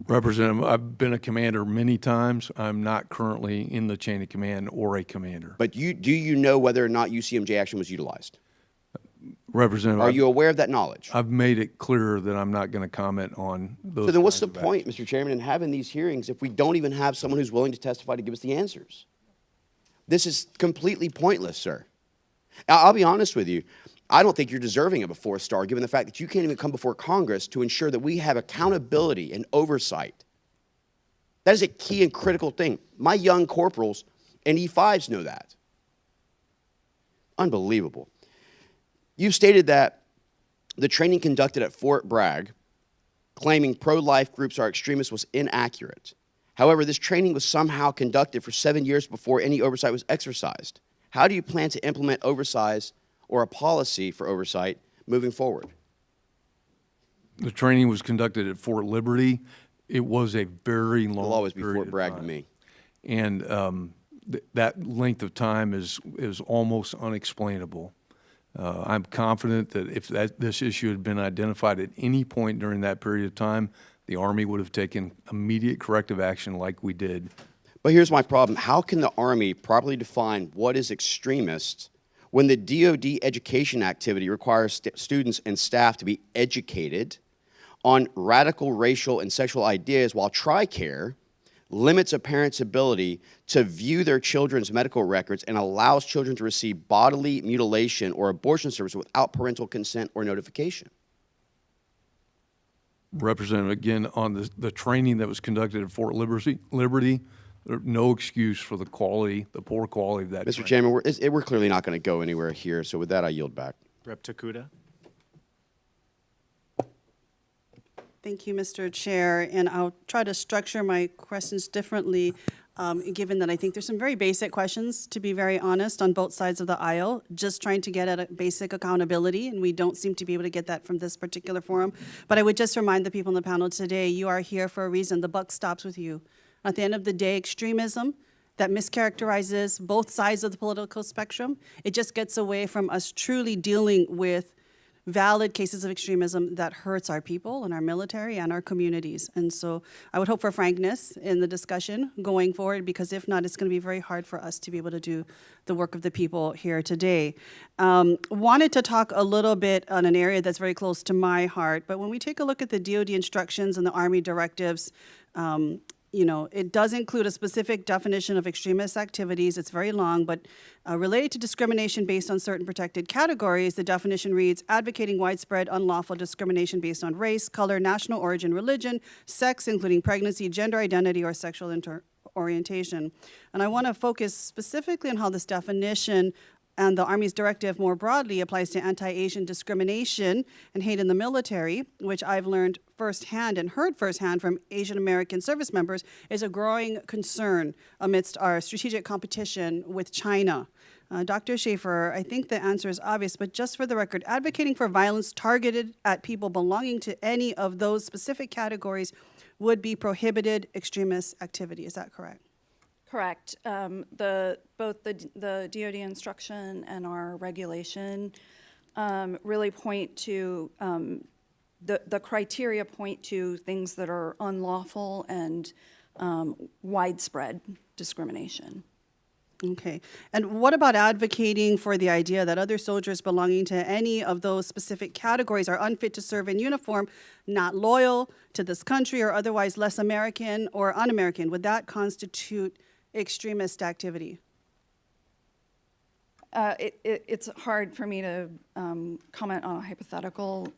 Representative, I've been a commander many times. I'm not currently in the chain of command or a commander. But do you know whether or not UCMJ action was utilized? Representative, Are you aware of that knowledge? I've made it clear that I'm not going to comment on those. So then what's the kinds of point, actions. Mr. Chairman, in having these hearings if we don't even have someone who's willing to testify to give us the answers? This is completely pointless, sir. I'll be honest with you. I don't think you're deserving of a 4-star, given the fact that you can't even come before Congress to ensure that we have accountability and oversight. That is a key and critical thing. My young corporals and E5s know that. Unbelievable. You've stated that the training conducted at Fort Bragg, claiming pro-life groups are extremists, was inaccurate. However, this training was somehow conducted for 7 years before any oversight was exercised. How do you plan to implement oversight or a policy for oversight moving forward? The training was conducted at Fort Liberty. It was a very long It'll always be period Fort of Bragg to time. me. And that length of time is almost unexplainable. I'm confident that if this issue had been identified at any point during that period of time, the Army would have taken immediate corrective action like we did. But here's my problem. How can the Army properly define what is extremist when the DoD education activity requires students and staff to be educated on radical racial and sexual ideas, while TRICARE limits a parent's ability to view their children's medical records and allows children to receive bodily mutilation or abortion service without parental consent or notification? Representative, again, on the training that was conducted at Fort Liberty, there's no excuse for the poor quality of that Mr. training. Chairman, we're clearly not going to go anywhere here, so with that, I yield back. Rep. Takuda? Thank you, Mr. Chair, and I'll try to structure my questions differently, given that I think there's some very basic questions, to be very honest, on both sides of the aisle, just trying to get at a basic accountability, and we don't seem to be able to get that from this particular forum. But I would just remind the people on the panel today, you are here for a reason. The buck stops with you. At the end of the day, extremism that mischaracterizes both sides of the political spectrum, it just gets away from us truly dealing with valid cases of extremism that hurts our people and our military and our communities. And so I would hope for frankness in the discussion going forward, because if not, it's going to be very hard for us to be able to do the work of the people here today. Wanted to talk a little bit on an area that's very close to my heart, but when we take a look at the DoD instructions and the Army directives, you know, it does include a specific definition of extremist activities. It's very long, but related to discrimination based on certain protected categories, the definition reads, advocating widespread unlawful discrimination based on race, color, national origin, religion, sex, including pregnancy, gender identity, or sexual orientation. And I want to focus specifically on how this definition and the Army's directive more broadly applies to anti-Asian discrimination and hate in the military, which I've learned firsthand and heard firsthand from Asian American service members is a growing concern amidst our strategic competition with China. Dr. Schaefer, I think the answer is obvious, but just for the record, advocating for violence targeted at people belonging to any of those specific categories would be prohibited extremist activity. Is that correct? Correct. Both the DoD instruction and our regulation really point to, the criteria point to things that are unlawful and widespread discrimination. Okay. And what about advocating for the idea that other soldiers belonging to any of those specific categories are unfit to serve in uniform, not loyal to this country, or otherwise less American or un-American? Would that constitute extremist activity? It's hard for me to comment on a hypothetical.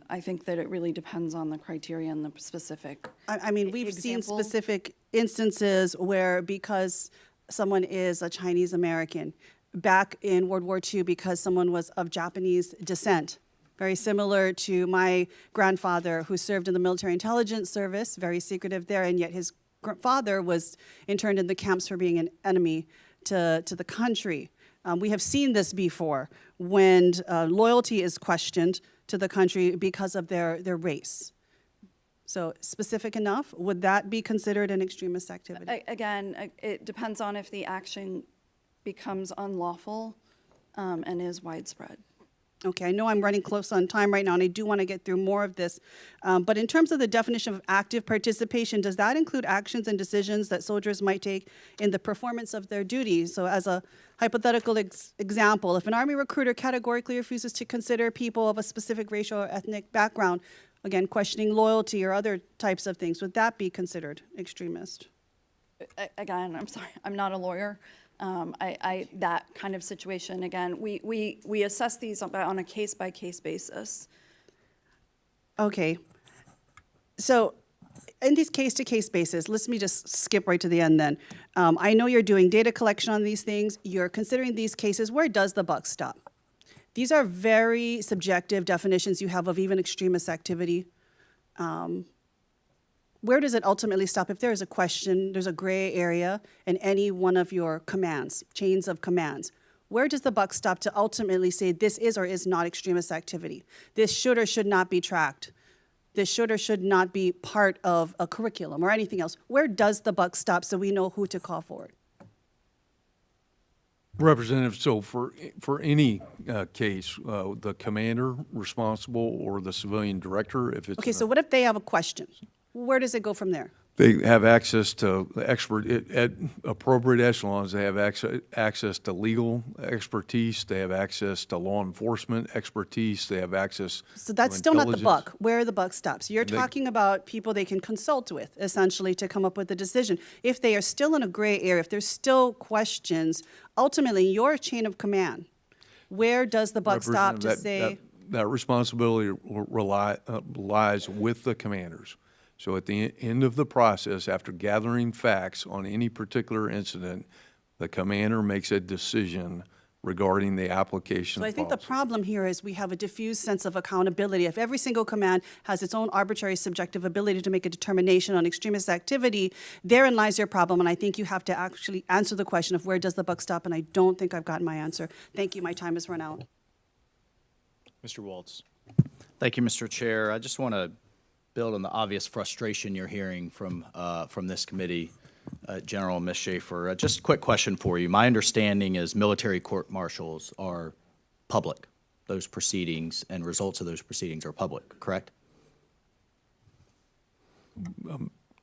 I think that it really depends on the criteria and the specific I mean, we've seen example. specific instances where because someone is a Chinese American, back in World War II because someone was of Japanese descent, very similar to my grandfather who served in the military intelligence service, very secretive there, and yet his father was interned in the camps for being an enemy to the country. We have seen this before when loyalty is questioned to the country because of their race. So specific enough, would that be considered an extremist activity? Again, it depends on if the action becomes unlawful and is widespread. Okay, I know I'm running close on time right now, and I do want to get through more of this. But in terms of the definition of active participation, does that include actions and decisions that soldiers might take in the performance of their duties? So as a hypothetical example, if an Army recruiter categorically refuses to consider people of a specific racial or ethnic background, again, questioning loyalty or other types of things, would that be considered extremist? Again, I'm sorry, I'm not a lawyer. That kind of situation, again, we assess these on a case-by-case basis. Okay. So in these case-to-case basis, let me just skip right to the end then. I know you're doing data collection on these things. You're considering these cases. Where does the buck stop? These are very subjective definitions you have of even extremist activity. Where does it ultimately stop? If there is a question, there's a gray area in any one of your commands, chains of commands, where does the buck stop to ultimately say this is or is not extremist activity? This should or should not be tracked. This should or should not be part of a curriculum or anything else. Where does the buck stop so we know who to call forward? Representative, so for any case, the commander responsible or the civilian director, if it's Okay, so what if they have a question? Where does it go from there? they have access to at appropriate echelons. They have access to legal expertise. They have access to law enforcement expertise. They have access. So that's to still not the intelligence. buck, where the buck stops. You're talking about people they can consult with, essentially, to come up with a decision. If they are still in a gray area, if there's still questions, ultimately, your chain of command, where does the buck stop to say? That responsibility lies with the commanders. So at the end of the process, after gathering facts on any particular incident, the commander makes a decision regarding the application So I think the problem here is we have a diffused sense of accountability. If every single command has its own arbitrary subjective ability to make a determination on extremist activity, therein lies your problem, and I think you have to actually answer the question of where does the buck stop, and I don't think I've gotten my answer. Thank you, my time has run out. Mr. Waltz. Thank you, Mr. Chair. I just want to build on the obvious frustration you're hearing from this committee, General Ms. Schaefer. Just a quick question for you. My understanding is military court-martials are public. Those proceedings and results of those proceedings are public, correct?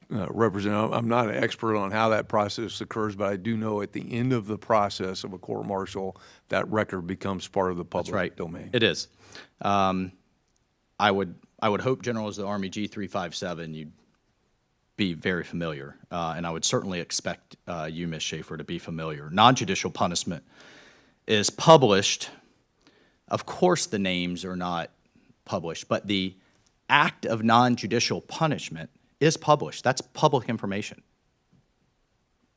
Representative, I'm not an expert on how that process occurs, but I do know at the end of the process of a court-martial, that record becomes part of the public domain. It is. I would hope, General, as the Army G357, you'd be very familiar, and I would certainly expect you, Ms. Schaefer, to be familiar. Non-judicial punishment is published. Of course, the names are not published, but the act of non-judicial punishment is published. That's public information.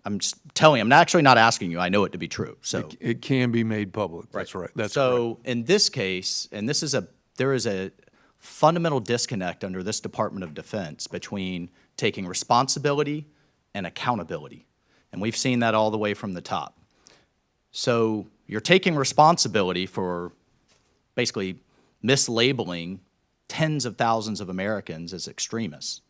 I'm just telling you, I'm actually not asking you. I know it to be true. So It can be made public. That's right. That's so correct. in this case, and there is a fundamental disconnect under this Department of Defense between taking responsibility and accountability. And we've seen that all the way from the top. So you're taking responsibility for basically mislabeling tens of thousands of Americans as extremists.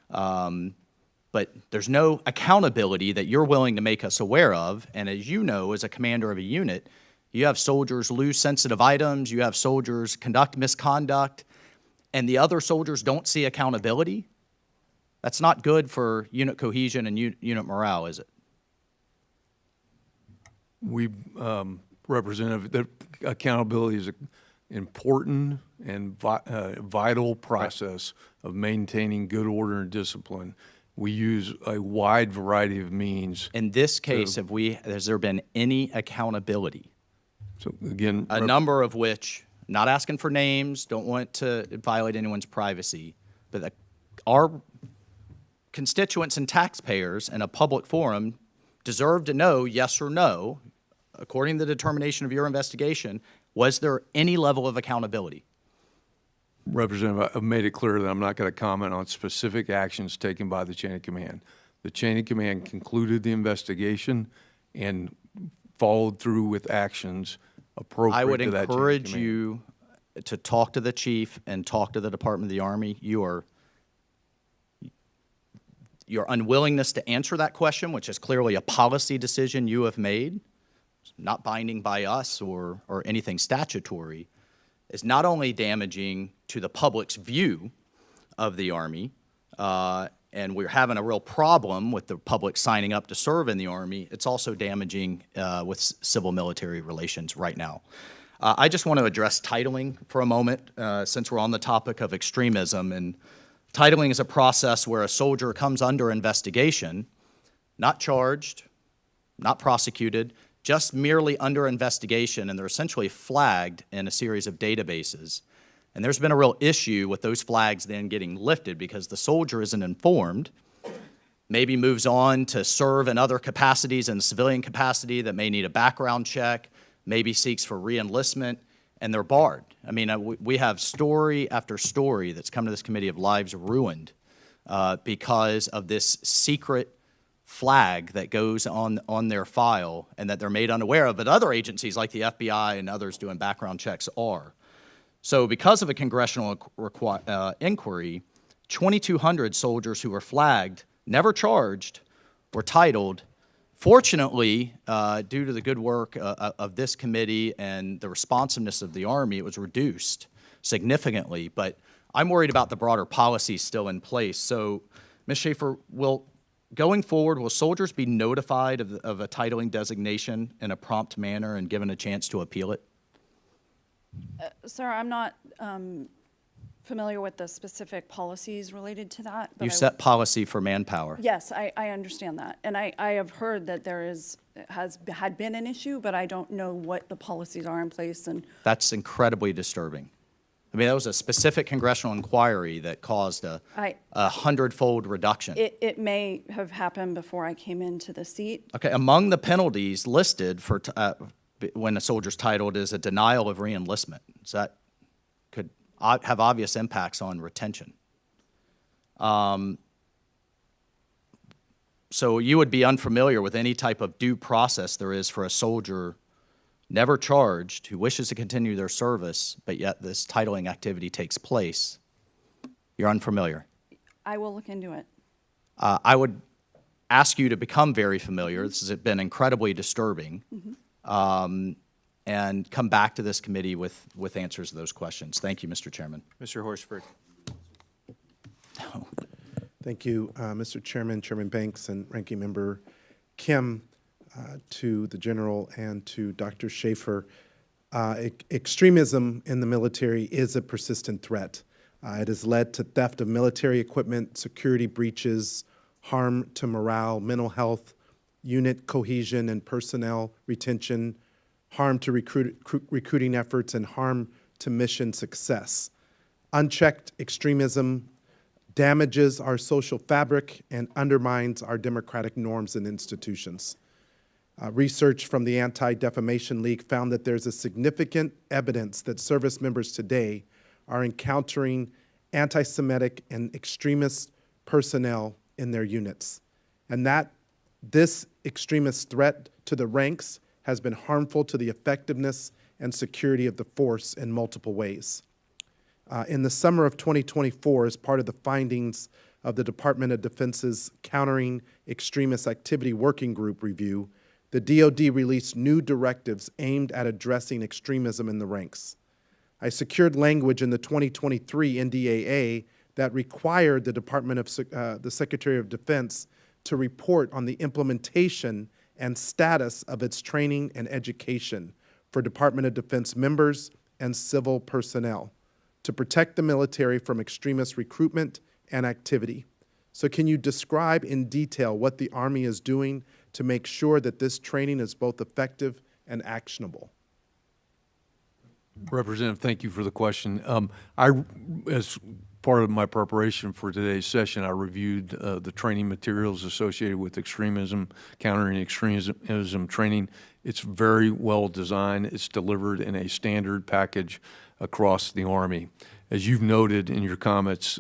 But there's no accountability that you're willing to make us aware of. And as you know, as a commander of a unit, you have soldiers lose sensitive items, you have soldiers conduct misconduct, and the other soldiers don't see accountability. That's not good for unit cohesion and unit morale, is it? We, Representative, that accountability is an important and vital process of maintaining good order and discipline. We use a wide variety of means. In this case, has there been any accountability? So again, A number of which, not asking for names, don't want to violate anyone's privacy, but our constituents and taxpayers in a public forum deserve to know, yes or no, according to the determination of your investigation, was there any level of accountability? Representative, I've made it clear that I'm not going to comment on specific actions taken by the chain of command. The chain of command concluded the investigation and followed through with actions appropriate I would to that chain of encourage command. you to talk to the chief and talk to the Department of the Army. Your unwillingness to answer that question, which is clearly a policy decision you have made, not binding by us or anything statutory, is not only damaging to the public's view of the Army, and we're having a real problem with the public signing up to serve in the Army, it's also damaging with civil-military relations right now. I just want to address titling for a moment, since we're on the topic of extremism. And titling is a process where a soldier comes under investigation, not charged, not prosecuted, just merely under investigation, and they're essentially flagged in a series of databases. And there's been a real issue with those flags then getting lifted because the soldier isn't informed, maybe moves on to serve in other capacities in civilian capacity that may need a background check, maybe seeks for re-enlistment, and they're barred. I mean, we have story after story that's come to this committee of lives ruined because of this secret flag that goes on their file and that they're made unaware of, but other agencies like the FBI and others doing background checks are. So because of a congressional inquiry, 2,200 soldiers who were flagged, never charged, were titled. Fortunately, due to the good work of this committee and the responsiveness of the Army, it was reduced significantly. But I'm worried about the broader policies still in place. So, Ms. Schaefer, going forward, will soldiers be notified of a titling designation in a prompt manner and given a chance to appeal it? Sir, I'm not familiar with the specific policies related to that. But You set policy for manpower. Yes, I understand that. And I have heard that had been an issue, but I don't know what the policies are in place. And That's incredibly disturbing. I mean, that was a specific congressional inquiry that caused a 100-fold reduction. it may have happened before I came into the seat. Okay, among the penalties listed for when a soldier's titled is a denial of re-enlistment. So that could have obvious impacts on retention. So you would be unfamiliar with any type of due process there is for a soldier never charged who wishes to continue their service, but yet this titling activity takes place. You're unfamiliar. I will look into it. I would ask you to become very familiar. This has been incredibly disturbing. And come back to this committee with answers to those questions. Thank you, Mr. Chairman. Mr. Horsford. Thank you, Mr. Chairman, Chairman Banks, and Ranking Member Kim, to the General and to Dr. Schaefer. Extremism in the military is a persistent threat. It has led to theft of military equipment, security breaches, harm to morale, mental health, unit cohesion and personnel retention, harm to recruiting efforts, and harm to mission success. Unchecked extremism damages our social fabric and undermines our democratic norms and institutions. Research from the Anti-Defamation League found that there's a significant evidence that service members today are encountering anti-Semitic and extremist personnel in their units, and that this extremist threat to the ranks has been harmful to the effectiveness and security of the force in multiple ways. In the summer of 2024, as part of the findings of the Department of Defense's Countering Extremist Activity Working Group review, the DoD released new directives aimed at addressing extremism in the ranks. I secured language in the 2023 NDAA that required the Department of the Secretary of Defense to report on the implementation and status of its training and education for Department of Defense members and civil personnel to protect the military from extremist recruitment and activity. So can you describe in detail what the Army is doing to make sure that this training is both effective and actionable? Representative, thank you for the question. As part of my preparation for today's session, I reviewed the training materials associated with extremism, countering extremism training. It's very well designed. It's delivered in a standard package across the Army. As you've noted in your comments,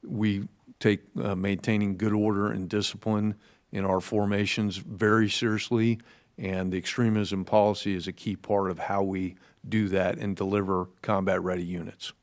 we take maintaining good order and discipline in our formations very seriously, and the extremism policy is a key part of how we do that and deliver combat-ready units.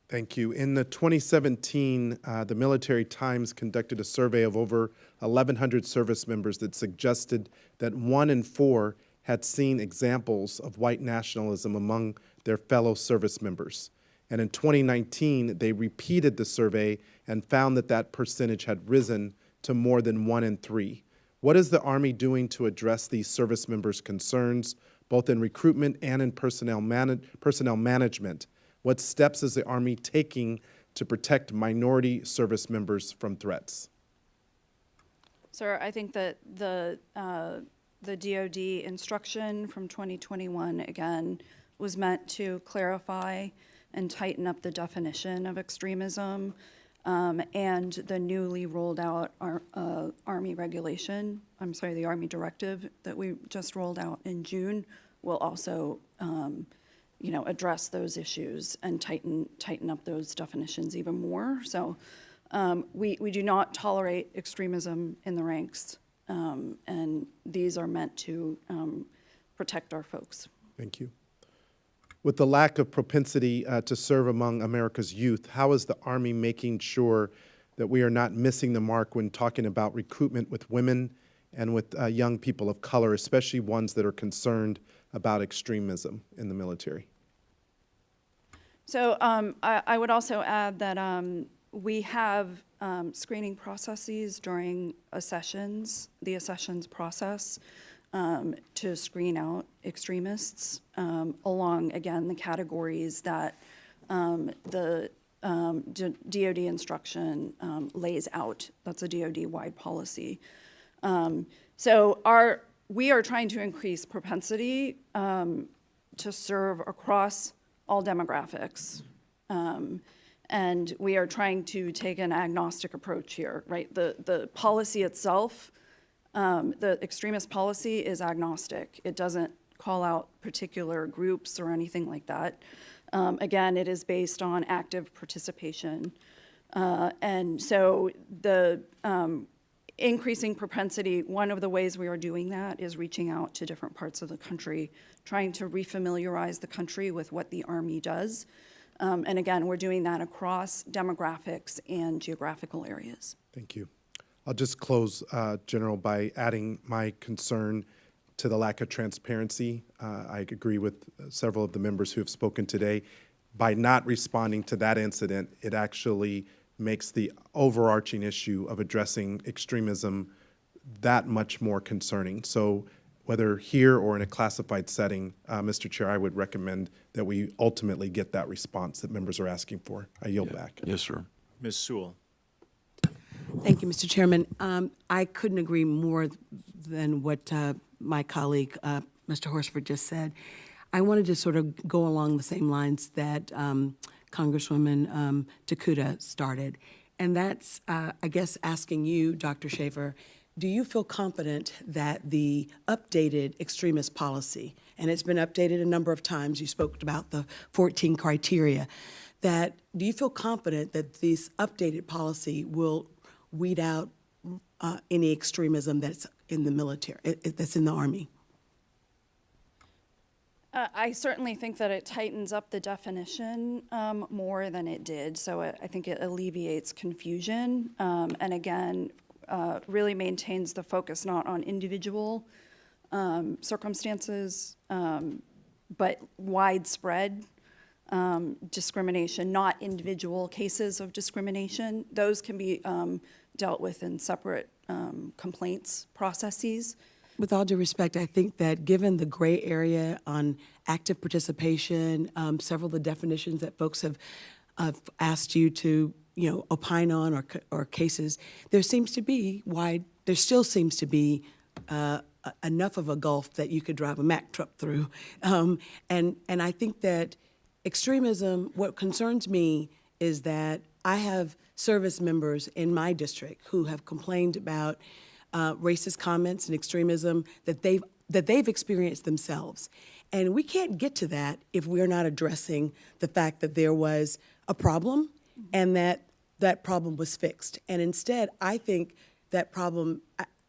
Thank you. In the 2017, the Military Times conducted a survey of over 1,100 service members that suggested that 1 in 4 had seen examples of white nationalism among their fellow service members. And in 2019, they repeated the survey and found that that percentage had risen to more than 1 in 3. What is the Army doing to address these service members' concerns, both in recruitment and in personnel management? What steps is the Army taking to protect minority service members from threats? Sir, I think that the DoD instruction from 2021, again, was meant to clarify and tighten up the definition of extremism, and the newly rolled out Army regulation, the Army directive that we just rolled out in June will also address those issues and tighten up those definitions even more. So we do not tolerate extremism in the ranks, and these are meant to protect our folks. Thank you. With the lack of propensity to serve among America's youth, how is the Army making sure that we are not missing the mark when talking about recruitment with women and with young people of color, especially ones that are concerned about extremism in the military? So I would also add that we have screening processes during the accessions process, to screen out extremists along, again, the categories that the DoD instruction lays out. That's a DoD-wide policy. So we are trying to increase propensity to serve across all demographics. And we are trying to take an agnostic approach here, right? The policy itself, the extremist policy is agnostic. It doesn't call out particular groups or anything like that. Again, it is based on active participation. And so the increasing propensity, one of the ways we are doing that is reaching out to different parts of the country, trying to refamiliarize the country with what the Army does. And again, we're doing that across demographics and geographical areas. Thank you. I'll just close, General, by adding my concern to the lack of transparency. I agree with several of the members who have spoken today. By not responding to that incident, it actually makes the overarching issue of addressing extremism that much more concerning. So whether here or in a classified setting, Mr. Chair, I would recommend that we ultimately get that response that members are asking for. I yield back. Yes, sir. Ms. Sewell. Thank you, Mr. Chairman. I couldn't agree more than what my colleague, Mr. Horsford, just said. I wanted to sort of go along the same lines that Congresswoman Takuda started, and that's, I guess, asking you, Dr. Schaefer, do you feel confident that the updated extremist policy, and it's been updated a number of times, you spoke about the 14 criteria, do you feel confident that this updated policy will weed out any extremism that's in the military, that's in the Army? I certainly think that it tightens up the definition more than it did. So I think it alleviates confusion. And again, really maintains the focus not on individual circumstances, but widespread discrimination, not individual cases of discrimination. Those can be dealt with in separate complaints processes. With all due respect, I think that given the gray area on active participation, several of the definitions that folks have asked you to, opine on or cases, there still seems to be enough of a gulf that you could drive a Mack truck through. And I think that extremism, what concerns me is that I have service members in my district who have complained about racist comments and extremism that they've that they've experienced themselves. And we can't get to that if we're not addressing the fact that there was a problem and that that problem was fixed. And instead, I think that problem,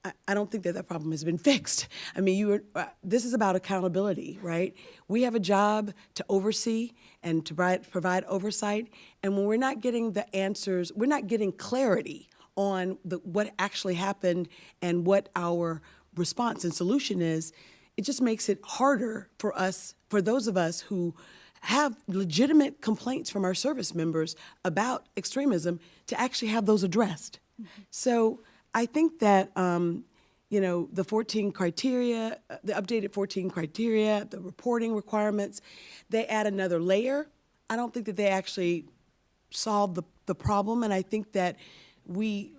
I don't think that that problem has been fixed. I mean, this is about accountability, right? We have a job to oversee and to provide oversight. And when we're not getting the answers, we're not getting clarity on what actually happened and what our response and solution is, it just makes it harder for us, for those of us who have legitimate complaints from our service members about extremism, to actually have those addressed. So I think that, the 14 criteria, the updated 14 criteria, the reporting requirements, they add another layer. I don't think that they actually solve the problem, and I think that we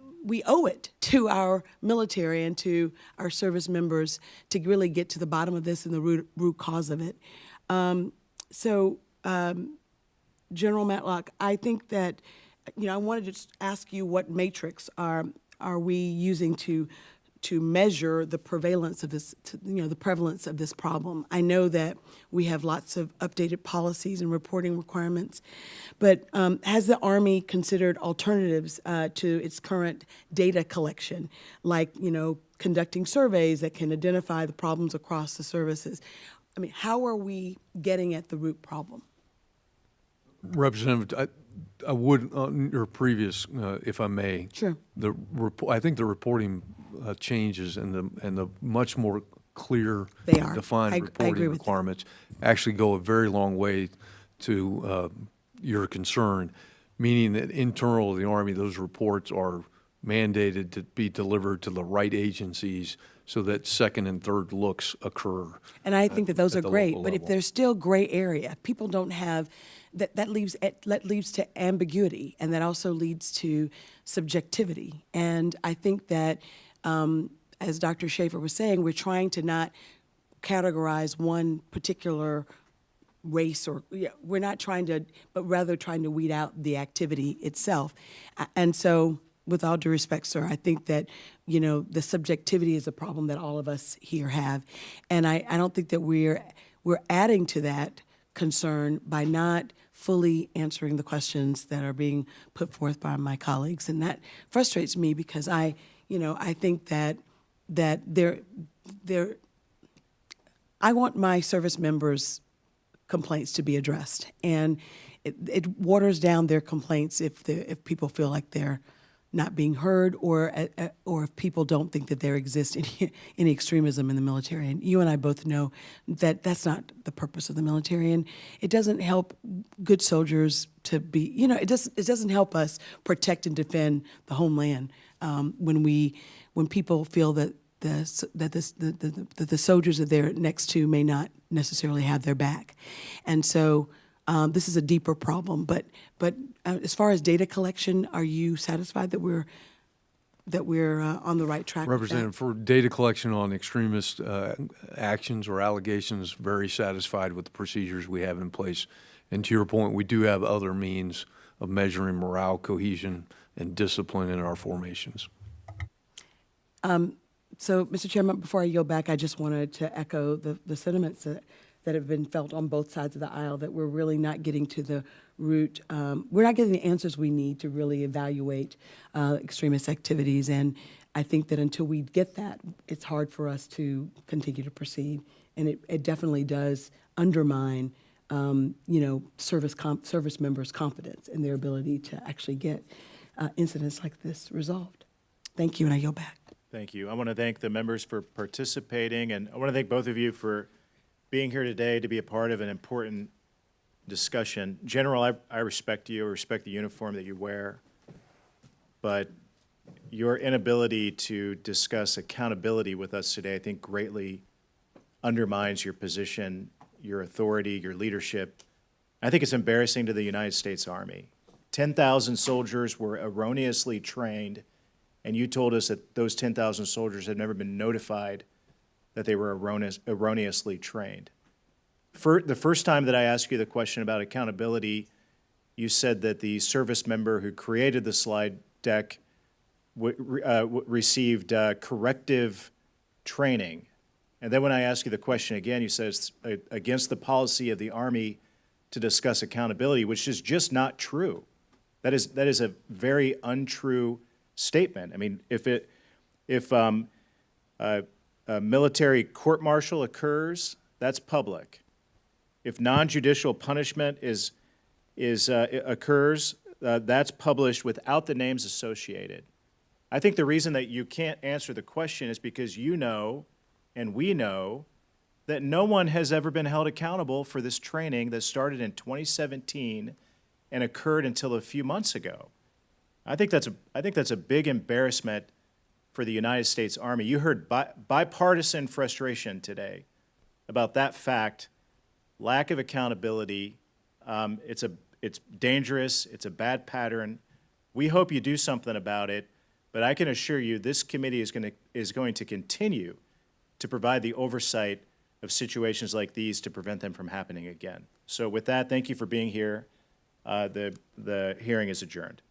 owe it to our military and to our service members to really get to the bottom of this and the root cause of it. General Matlock, I think that, I wanted to just ask you what matrix are we using to measure the prevalence of this, the prevalence of this problem. I know that we have lots of updated policies and reporting requirements, but has the Army considered alternatives to its current data collection, like, conducting surveys that can identify the problems across the services? I mean, how are we getting at the root problem? Representative, I would, on your previous, if I may. Sure. I think the reporting changes and the much more clear, They are. defined I agree reporting with you. requirements actually go a very long way to your concern, meaning that internal to the Army, those reports are mandated to be delivered to the right agencies so that second and third looks occur. And I think that those are at the great, local but if level. there's still gray area, people don't have, that leads to ambiguity, and that also leads to subjectivity. And I think that, as Dr. Schaefer was saying, we're trying to not categorize one particular race, or we're not trying to, but rather trying to weed out the activity itself. And so, with all due respect, sir, I think that, the subjectivity is a problem that all of us here have. And I don't think that we're adding to that concern by not fully answering the questions that are being put forth by my colleagues. And that frustrates me because I think that I want my service members' complaints to be addressed. And it waters down their complaints if people feel like they're not being heard, or if people don't think that there exists any extremism in the military. And you and I both know that that's not the purpose of the military, and it doesn't help good soldiers to be, it doesn't help us protect and defend the homeland when people feel that the soldiers that they're next to may not necessarily have their back. And so this is a deeper problem, but as far as data collection, are you satisfied that we're on the right track? Representative, for data collection on extremist actions or allegations, very satisfied with the procedures we have in place. And to your point, we do have other means of measuring morale, cohesion, and discipline in our formations. So, Mr. Chairman, before I yield back, I just wanted to echo the sentiments that have been felt on both sides of the aisle, that we're really not getting to the root. We're not getting the answers we need to really evaluate extremist activities. And I think that until we get that, it's hard for us to continue to proceed. And it definitely does undermine, service members' confidence in their ability to actually get incidents like this resolved. Thank you, and I yield back. Thank you. I want to thank the members for participating, and I want to thank both of you for being here today to be a part of an important discussion. General, I respect you. I respect the uniform that you wear. But your inability to discuss accountability with us today, I think, greatly undermines your position, your authority, your leadership. I think it's embarrassing to the United States Army. 10,000 soldiers were erroneously trained, and you told us that those 10,000 soldiers had never been notified that they were erroneously trained. The first time that I asked you the question about accountability, you said that the service member who created the slide deck received corrective training And then when I ask you the question again, you said it's against the policy of the Army to discuss accountability, which is just not true. That is a very untrue statement. I mean, if a military court-martial occurs, that's public. If non-judicial punishment occurs, that's published without the names associated. I think the reason that you can't answer the question is because you know, and we know, that no one has ever been held accountable for this training that started in 2017 and occurred until a few months ago. I think that's a big embarrassment for the United States Army. You heard bipartisan frustration today about that fact, lack of accountability. It's dangerous. It's a bad pattern. We hope you do something about it, but I can assure you this committee is going to continue to provide the oversight of situations like these to prevent them from happening again. So with that, thank you for being here. The hearing is adjourned.